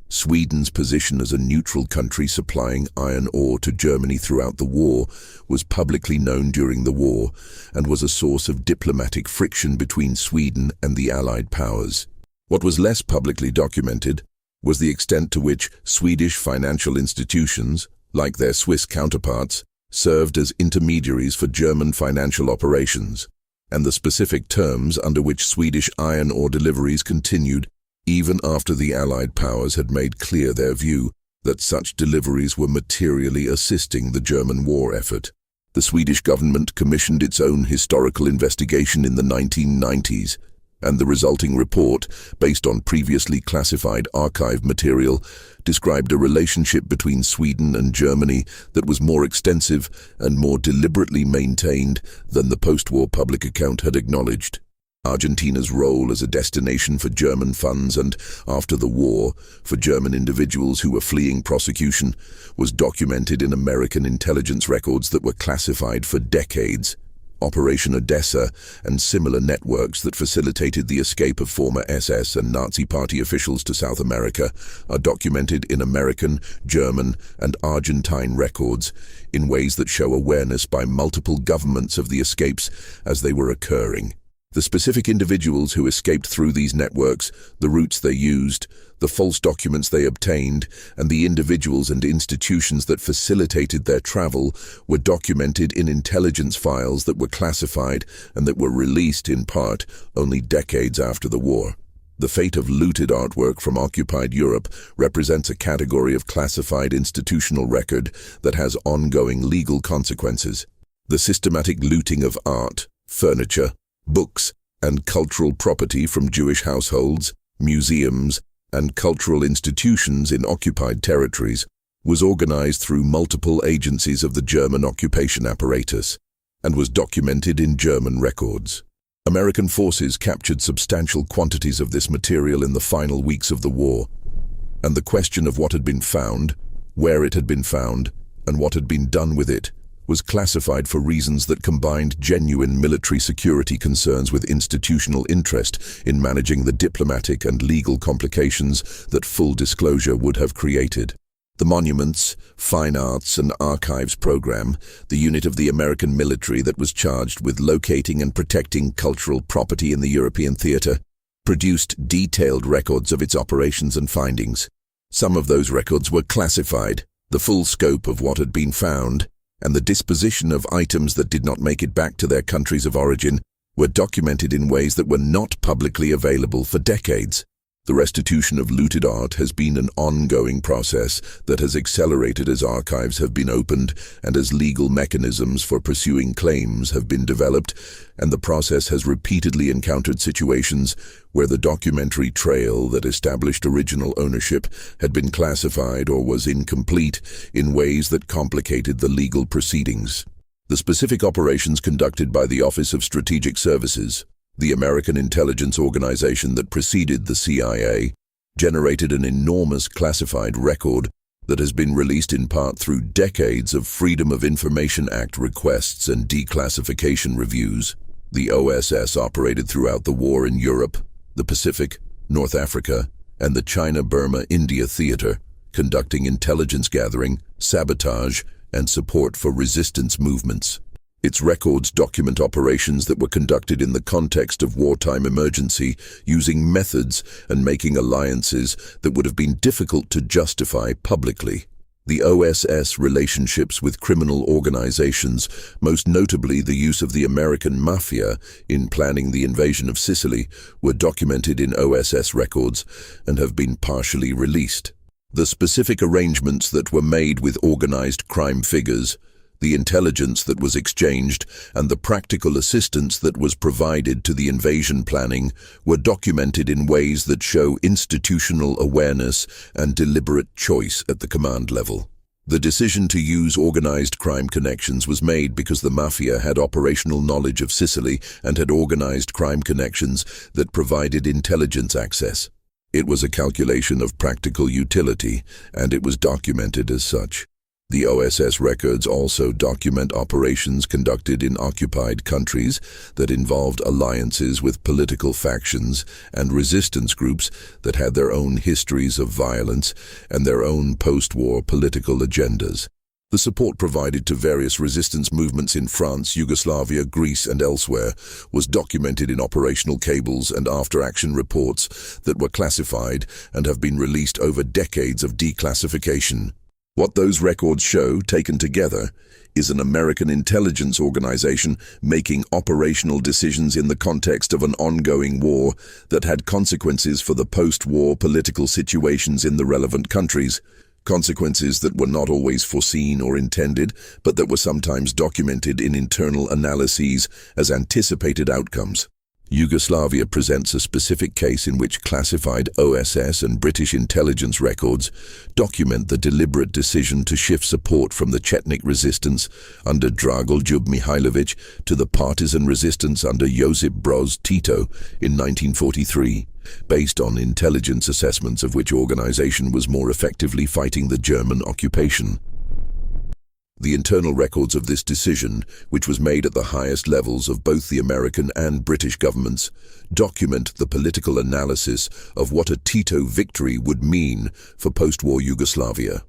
Sweden's position as a neutral country supplying iron ore to Germany throughout the war was publicly known during the war and was a source of diplomatic friction between Sweden and the Allied powers. What was less publicly documented was the extent to which Swedish financial institutions, like their Swiss counterparts, served as intermediaries for German financial operations, and the specific terms under which Swedish iron ore deliveries continued even after the Allied powers had made clear their view that such deliveries were materially assisting the German war effort. The Swedish government commissioned its own historical investigation in the 1990s, and the resulting report, based on previously classified archive material, described a relationship between Sweden and Germany that was more extensive and more deliberately maintained than the post-war public account had acknowledged. Argentina's role as a destination for German funds and, after the war, for German individuals who were fleeing prosecution, was documented in American intelligence records that were classified for decades. Operation Odessa and similar networks that facilitated the escape of former SS and Nazi Party officials to South America are documented in American, German, and Argentine records in ways that show awareness by multiple governments of the escapes as they were occurring. The specific individuals who escaped through these networks, the routes they used, the false documents they obtained, and the individuals and institutions that facilitated their travel were documented in intelligence files that were classified and that were released in part only decades after the war. The fate of looted artwork from occupied Europe represents a category of classified institutional record that has ongoing legal consequences. The systematic looting of art, furniture, books, and cultural property from Jewish households, museums, and cultural institutions in occupied territories was organized through multiple agencies of the German occupation apparatus and was documented in German records. American forces captured substantial quantities of this material in the final weeks of the war, and the question of what had been found, where it had been found, and what had been done with it was classified for reasons that combined genuine military security concerns with institutional interest in managing the diplomatic and legal complications that full disclosure would have created. The Monuments, Fine Arts and Archives Program, the unit of the American military that was charged with locating and protecting cultural property in the European theater, produced detailed records of its operations and findings. Some of those records were classified. The full scope of what had been found and the disposition of items that did not make it back to their countries of origin were documented in ways that were not publicly available for decades. The restitution of looted art has been an ongoing process that has accelerated as archives have been opened and as legal mechanisms for pursuing claims have been developed, and the process has repeatedly encountered situations where the documentary trail that established original ownership had been classified or was incomplete in ways that complicated the legal proceedings. The specific operations conducted by the Office of Strategic Services, the American intelligence organization that preceded the CIA, generated an enormous classified record that has been released in part through decades of Freedom of Information Act requests and declassification reviews. The OSS operated throughout the war in Europe, the Pacific, North Africa, and the China-Burma-India theater, conducting intelligence gathering, sabotage, and support for resistance movements. Its records document operations that were conducted in the context of wartime emergency, using methods and making alliances that would have been difficult to justify publicly. The OSS relationships with criminal organizations, most notably the use of the American Mafia in planning the invasion of Sicily, were documented in OSS records and have been partially released. The specific arrangements that were made with organized crime figures, the intelligence that was exchanged, and the practical assistance that was provided to the invasion planning were documented in ways that show institutional awareness and deliberate choice at the command level. The decision to use organized crime connections was made because the Mafia had operational knowledge of Sicily and had organized crime connections that provided intelligence access. It was a calculation of practical utility, and it was documented as such. The OSS records also document operations conducted in occupied countries that involved alliances with political factions and resistance groups that had their own histories of violence and their own post-war political agendas. The support provided to various resistance movements in France, Yugoslavia, Greece, and elsewhere was documented in operational cables and after-action reports that were classified and have been released over decades of declassification. What those records show, taken together, is an American intelligence organization making operational decisions in the context of an ongoing war that had consequences for the post-war political situations in the relevant countries, consequences that were not always foreseen or intended, but that were sometimes documented in internal analyses as anticipated outcomes. Yugoslavia presents a specific case in which classified OSS and British intelligence records document the deliberate decision to shift support from the Chetnik resistance under Dragoljub Mihailović to the partisan resistance under Josip Broz Tito in 1943, based on intelligence assessments of which organization was more effectively fighting the German occupation. The internal records of this decision, which was made at the highest levels of both the American and British governments, document the political analysis of what a Tito victory would mean for post-war Yugoslavia.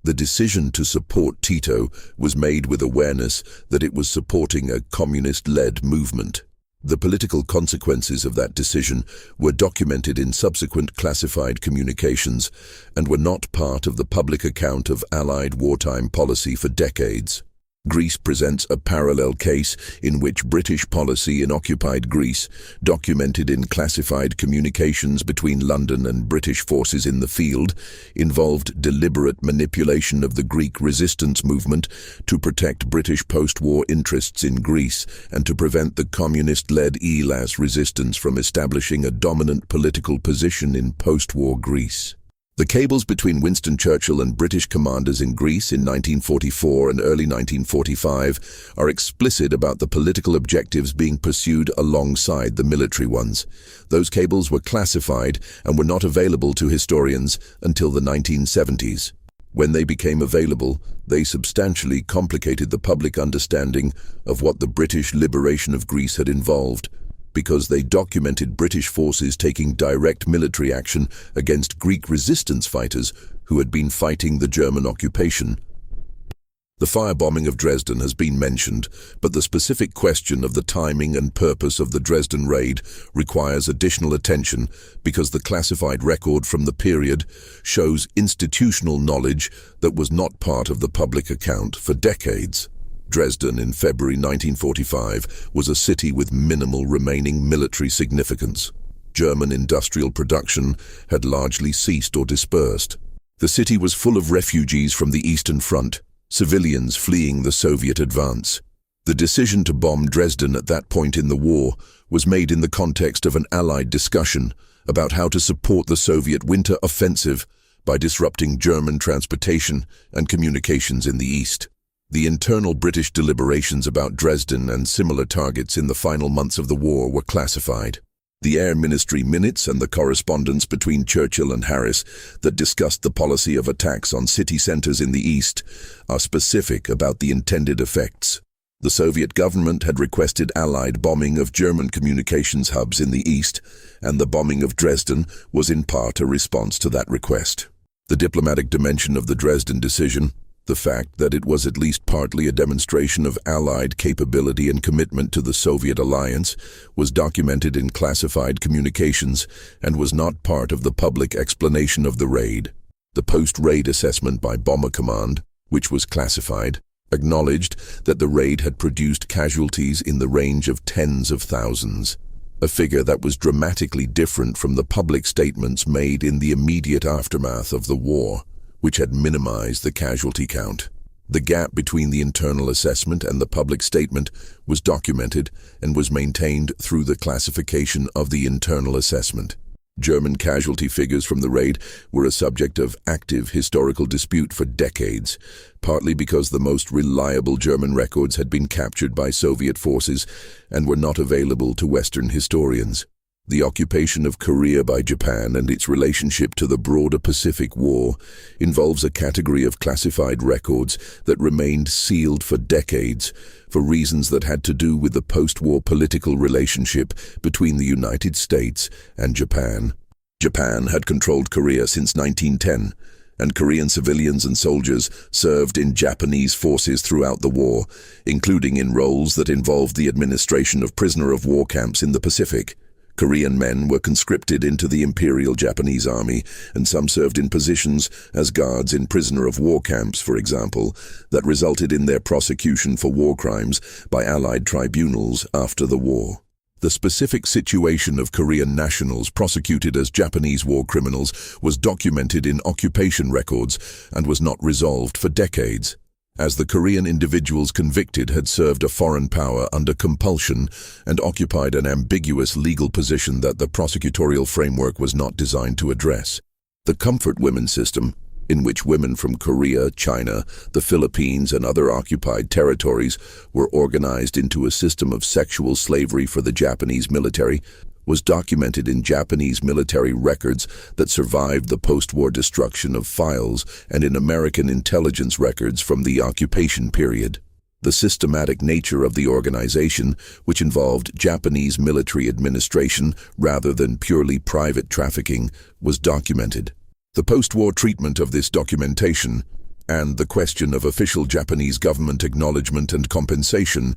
The decision to support Tito was made with awareness that it was supporting a communist-led movement. The political consequences of that decision were documented in subsequent classified communications and were not part of the public account of Allied wartime policy for decades. Greece presents a parallel case in which British policy in occupied Greece, documented in classified communications between London and British forces in the field, involved deliberate manipulation of the Greek resistance movement to protect British post-war interests in Greece and to prevent the communist-led ELAS resistance from establishing a dominant political position in post-war Greece. The cables between Winston Churchill and British commanders in Greece in 1944 and early 1945 are explicit about the political objectives being pursued alongside the military ones. Those cables were classified and were not available to historians until the 1970s. When they became available, they substantially complicated the public understanding of what the British liberation of Greece had involved, because they documented British forces taking direct military action against Greek resistance fighters who had been fighting the German occupation. The firebombing of Dresden has been mentioned, but the specific question of the timing and purpose of the Dresden raid requires additional attention because the classified record from the period shows institutional knowledge that was not part of the public account for decades. Dresden in February 1945 was a city with minimal remaining military significance. German industrial production had largely ceased or dispersed. The city was full of refugees from the Eastern Front, civilians fleeing the Soviet advance. The decision to bomb Dresden at that point in the war was made in the context of an Allied discussion about how to support the Soviet winter offensive by disrupting German transportation and communications in the East. The internal British deliberations about Dresden and similar targets in the final months of the war were classified. The Air Ministry minutes and the correspondence between Churchill and Harris that discussed the policy of attacks on city centres in the East are specific about the intended effects. The Soviet government had requested Allied bombing of German communications hubs in the East, and the bombing of Dresden was in part a response to that request. The diplomatic dimension of the Dresden decision, the fact that it was at least partly a demonstration of Allied capability and commitment to the Soviet alliance, was documented in classified communications and was not part of the public explanation of the raid. The post-raid assessment by Bomber Command, which was classified, acknowledged that the raid had produced casualties in the range of tens of thousands, a figure that was dramatically different from the public statements made in the immediate aftermath of the war, which had minimized the casualty count. The gap between the internal assessment and the public statement was documented and was maintained through the classification of the internal assessment. German casualty figures from the raid were a subject of active historical dispute for decades, partly because the most reliable German records had been captured by Soviet forces and were not available to Western historians. The occupation of Korea by Japan and its relationship to the broader Pacific War involves a category of classified records that remained sealed for decades for reasons that had to do with the post-war political relationship between the United States and Japan. Japan had controlled Korea since 1910, and Korean civilians and soldiers served in Japanese forces throughout the war, including in roles that involved the administration of prisoner-of-war camps in the Pacific. Korean men were conscripted into the Imperial Japanese Army, and some served in positions as guards in prisoner-of-war camps, for example, that resulted in their prosecution for war crimes by Allied tribunals after the war. The specific situation of Korean nationals prosecuted as Japanese war criminals was documented in occupation records and was not resolved for decades. as the Korean individuals convicted had served a foreign power under compulsion and occupied an ambiguous legal position that the prosecutorial framework was not designed to address. The comfort women system, in which women from Korea, China, the Philippines, and other occupied territories were organized into a system of sexual slavery for the Japanese military, was documented in Japanese military records that survived the post-war destruction of files and in American intelligence records from the occupation period. The systematic nature of the organization, which involved Japanese military administration rather than purely private trafficking, was documented. The post-war treatment of this documentation and the question of official Japanese government acknowledgement and compensation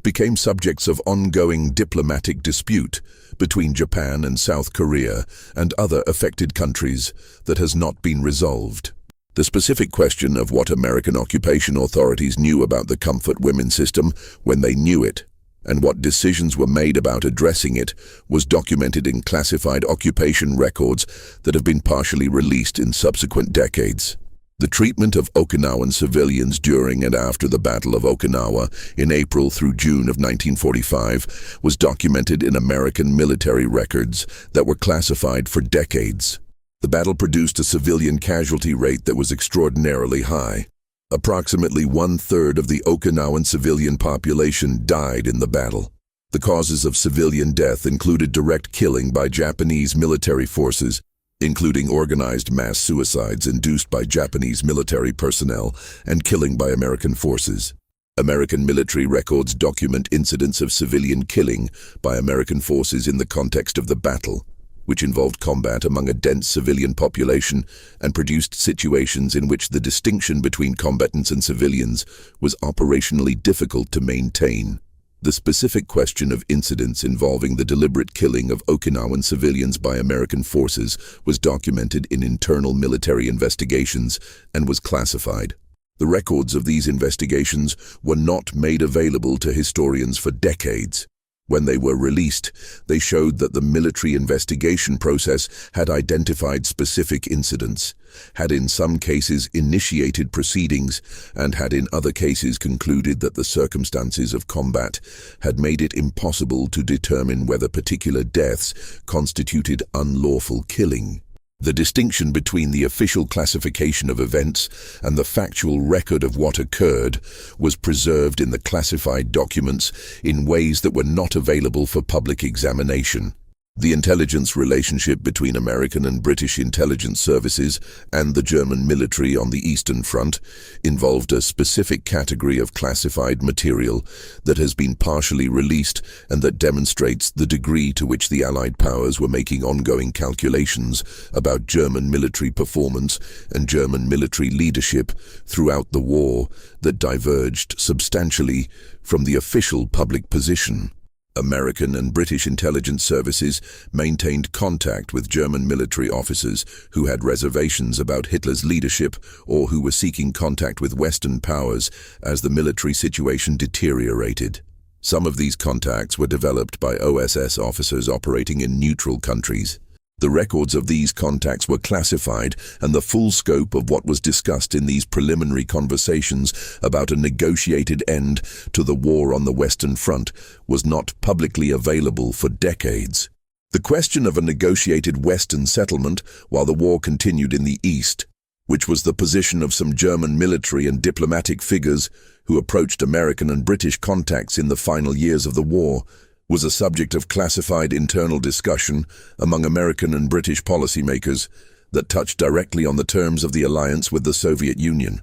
became subjects of ongoing diplomatic dispute between Japan and South Korea and other affected countries that has not been resolved. The specific question of what American occupation authorities knew about the comfort women system when they knew it, and what decisions were made about addressing it, was documented in classified occupation records that have been partially released in subsequent decades. The treatment of Okinawan civilians during and after the Battle of Okinawa in April through June of 1945 was documented in American military records that were classified for decades. The battle produced a civilian casualty rate that was extraordinarily high. Approximately 1/3 of the Okinawan civilian population died in the battle. The causes of civilian death included direct killing by Japanese military forces, including organized mass suicides induced by Japanese military personnel and killing by American forces. American military records document incidents of civilian killing by American forces in the context of the battle, which involved combat among a dense civilian population and produced situations in which the distinction between combatants and civilians was operationally difficult to maintain. The specific question of incidents involving the deliberate killing of Okinawan civilians by American forces was documented in internal military investigations and was classified. The records of these investigations were not made available to historians for decades. When they were released, they showed that the military investigation process had identified specific incidents, had in some cases initiated proceedings, and had in other cases concluded that the circumstances of combat had made it impossible to determine whether particular deaths constituted unlawful killing. The distinction between the official classification of events and the factual record of what occurred was preserved in the classified documents in ways that were not available for public examination. The intelligence relationship between American and British intelligence services and the German military on the Eastern Front involved a specific category of classified material that has been partially released and that demonstrates the degree to which the Allied powers were making ongoing calculations about German military performance and German military leadership throughout the war that diverged substantially from the official public position. American and British intelligence services maintained contact with German military officers who had reservations about Hitler's leadership or who were seeking contact with Western powers as the military situation deteriorated. Some of these contacts were developed by OSS officers operating in neutral countries. The records of these contacts were classified, and the full scope of what was discussed in these preliminary conversations about a negotiated end to the war on the Western Front was not publicly available for decades. The question of a negotiated Western settlement while the war continued in the East, which was the position of some German military and diplomatic figures who approached American and British contacts in the final years of the war, was a subject of classified internal discussion among American and British policymakers that touched directly on the terms of the alliance with the Soviet Union.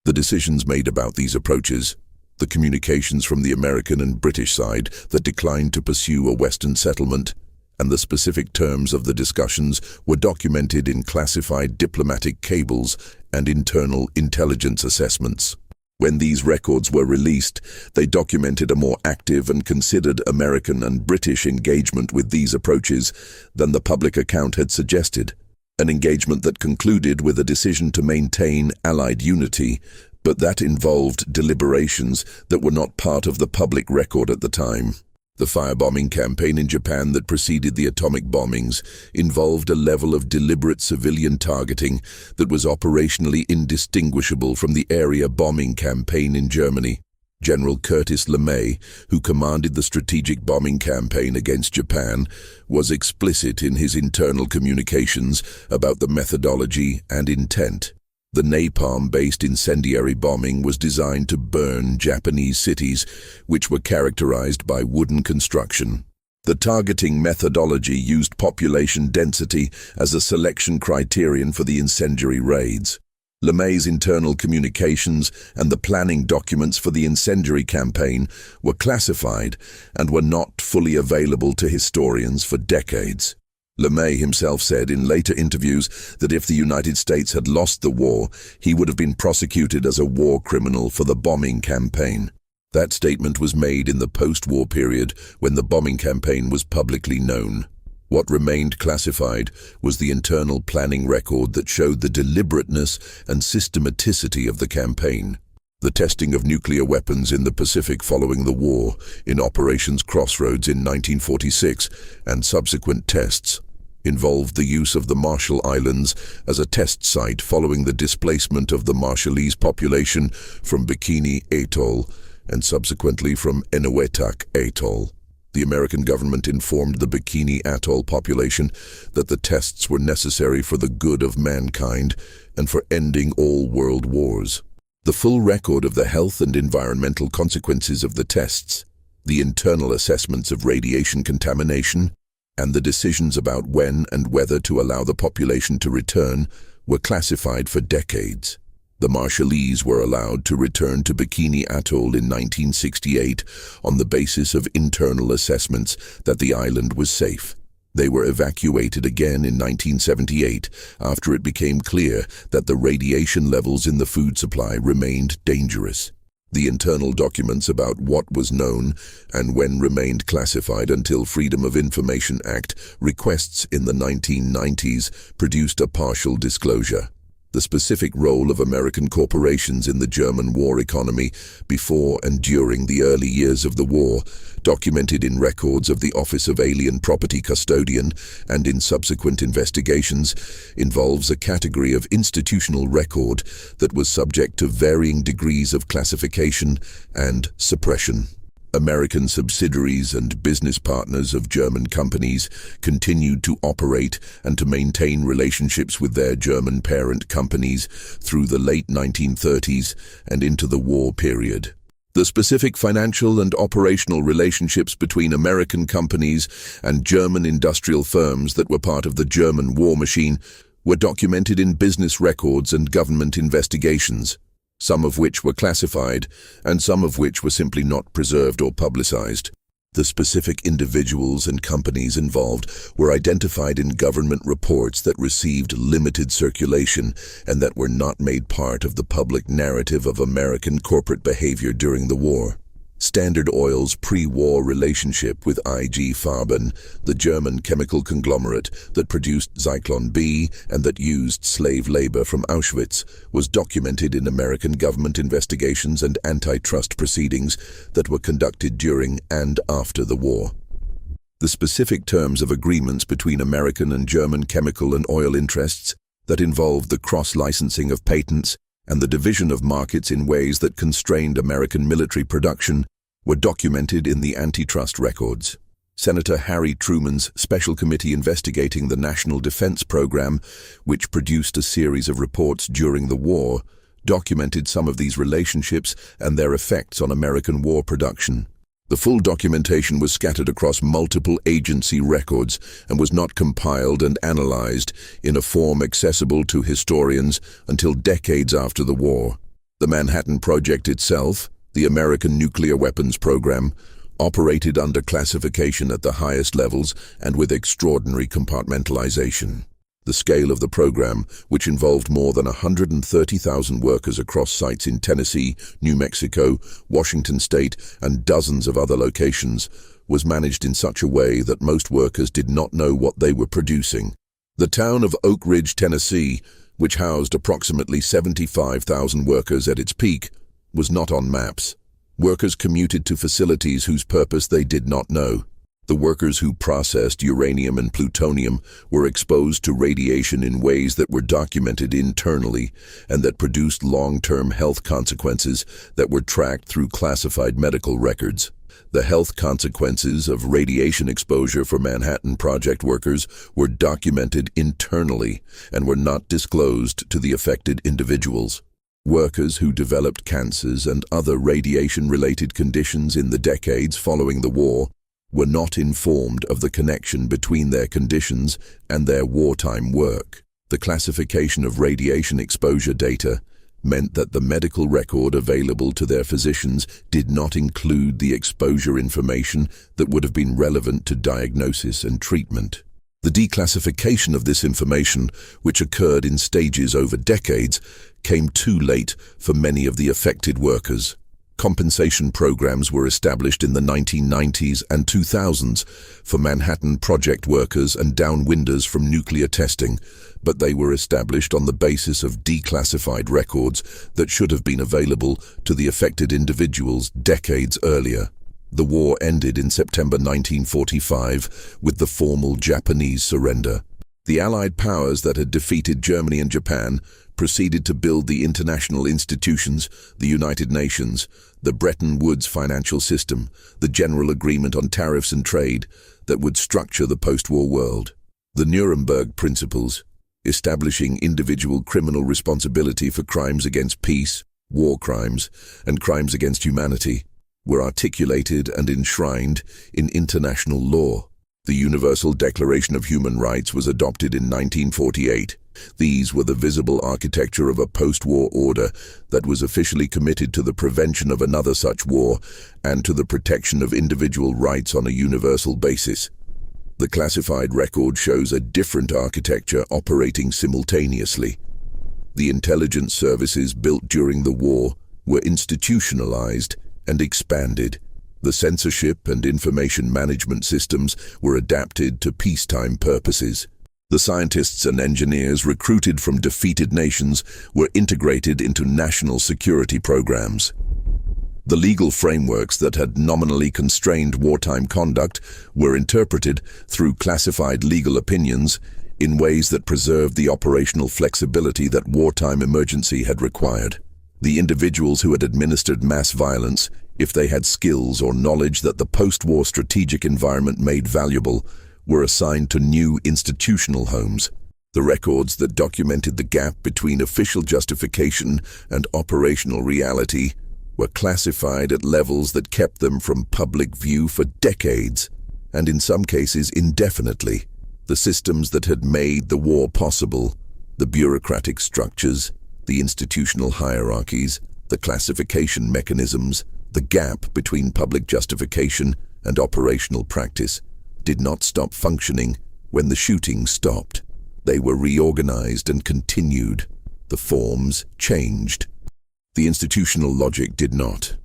The decisions made about these approaches, the communications from the American and British side that declined to pursue a Western settlement, and the specific terms of the discussions were documented in classified diplomatic cables and internal intelligence assessments. When these records were released, they documented a more active and considered American and British engagement with these approaches than the public account had suggested, an engagement that concluded with a decision to maintain Allied unity, but that involved deliberations that were not part of the public record at the time. The firebombing campaign in Japan that preceded the atomic bombings involved a level of deliberate civilian targeting that was operationally indistinguishable from the area bombing campaign in Germany. General Curtis LeMay, who commanded the strategic bombing campaign against Japan, was explicit in his internal communications about the methodology and intent. The napalm-based incendiary bombing was designed to burn Japanese cities, which were characterized by wooden construction. The targeting methodology used population density as a selection criterion for the incendiary raids. LeMay's internal communications and the planning documents for the incendiary campaign were classified and were not fully available to historians for decades. LeMay himself said in later interviews that if the United States had lost the war, he would have been prosecuted as a war criminal for the bombing campaign. That statement was made in the post-war period when the bombing campaign was publicly known. What remained classified was the internal planning record that showed the deliberateness and systematicity of the campaign. The testing of nuclear weapons in the Pacific following the war, in Operations Crossroads in 1946, and subsequent tests, involved the use of the Marshall Islands as a test site following the displacement of the Marshallese population from Bikini Atoll and subsequently from Enewetak Atoll. The American government informed the Bikini Atoll population that the tests were necessary for the good of mankind and for ending all world wars. The full record of the health and environmental consequences of the tests, the internal assessments of radiation contamination, and the decisions about when and whether to allow the population to return were classified for decades. The Marshallese were allowed to return to Bikini Atoll in 1968 on the basis of internal assessments that the island was safe. They were evacuated again in 1978 after it became clear that the radiation levels in the food supply remained dangerous. The internal documents about what was known and when remained classified until Freedom of Information Act requests in the 1990s produced a partial disclosure. The specific role of American corporations in the German war economy before and during the early years of the war, documented in records of the Office of Alien Property Custodian and in subsequent investigations, involves a category of institutional record that was subject to varying degrees of classification and suppression. American subsidiaries and business partners of German companies continued to operate and to maintain relationships with their German parent companies through the late 1930s and into the war period. The specific financial and operational relationships between American companies and German industrial firms that were part of the German war machine were documented in business records and government investigations, some of which were classified and some of which were simply not preserved or publicized. The specific individuals and companies involved were identified in government reports that received limited circulation and that were not made part of the public narrative of American corporate behavior during the war. Standard Oil's pre-war relationship with IG Farben, the German chemical conglomerate that produced Zyklon B and that used slave labor from Auschwitz, was documented in American government investigations and antitrust proceedings that were conducted during and after the war. The specific terms of agreements between American and German chemical and oil interests that involved the cross-licensing of patents and the division of markets in ways that constrained American military production were documented in the antitrust records. Senator Harry Truman's Special Committee investigating the National Defense Program, which produced a series of reports during the war, documented some of these relationships and their effects on American war production. The full documentation was scattered across multiple agency records and was not compiled and analyzed in a form accessible to historians until decades after the war. The Manhattan Project itself, the American nuclear weapons program, operated under classification at the highest levels and with extraordinary compartmentalization. The scale of the program, which involved more than 130,000 workers across sites in Tennessee, New Mexico, Washington State, and dozens of other locations, was managed in such a way that most workers did not know what they were producing. The town of Oak Ridge, Tennessee, which housed approximately 75,000 workers at its peak, was not on maps. Workers commuted to facilities whose purpose they did not know. The workers who processed uranium and plutonium were exposed to radiation in ways that were documented internally and that produced long-term health consequences that were tracked through classified medical records. The health consequences of radiation exposure for Manhattan Project workers were documented internally and were not disclosed to the affected individuals. Workers who developed cancers and other radiation-related conditions in the decades following the war were not informed of the connection between their conditions and their wartime work. The classification of radiation exposure data meant that the medical record available to their physicians did not include the exposure information that would have been relevant to diagnosis and treatment. The declassification of this information, which occurred in stages over decades, came too late for many of the affected workers. Compensation programs were established in the 1990s and 2000s for Manhattan Project workers and downwinders from nuclear testing, but they were established on the basis of declassified records that should have been available to the affected individuals decades earlier. The war ended in September 1945 with the formal Japanese surrender. The Allied powers that had defeated Germany and Japan proceeded to build the international institutions, the United Nations, the Bretton Woods financial system, the General Agreement on Tariffs and Trade that would structure the post-war world. The Nuremberg Principles, establishing individual criminal responsibility for crimes against peace, war crimes, and crimes against humanity, were articulated and enshrined in international law. The Universal Declaration of Human Rights was adopted in 1948. These were the visible architecture of a post-war order that was officially committed to the prevention of another such war and to the protection of individual rights on a universal basis. The classified record shows a different architecture operating simultaneously. The intelligence services built during the war were institutionalized and expanded. The censorship and information management systems were adapted to peacetime purposes. The scientists and engineers recruited from defeated nations were integrated into national security programs. The legal frameworks that had nominally constrained wartime conduct were interpreted through classified legal opinions in ways that preserved the operational flexibility that wartime emergency had required. The individuals who had administered mass violence, if they had skills or knowledge that the post-war strategic environment made valuable, were assigned to new institutional homes. The records that documented the gap between official justification and operational reality were classified at levels that kept them from public view for decades, and in some cases indefinitely. The systems that had made the war possible, the bureaucratic structures, the institutional hierarchies, the classification mechanisms, the gap between public justification and operational practice, did not stop functioning when the shooting stopped. They were reorganized and continued. The forms changed. The institutional logic did not.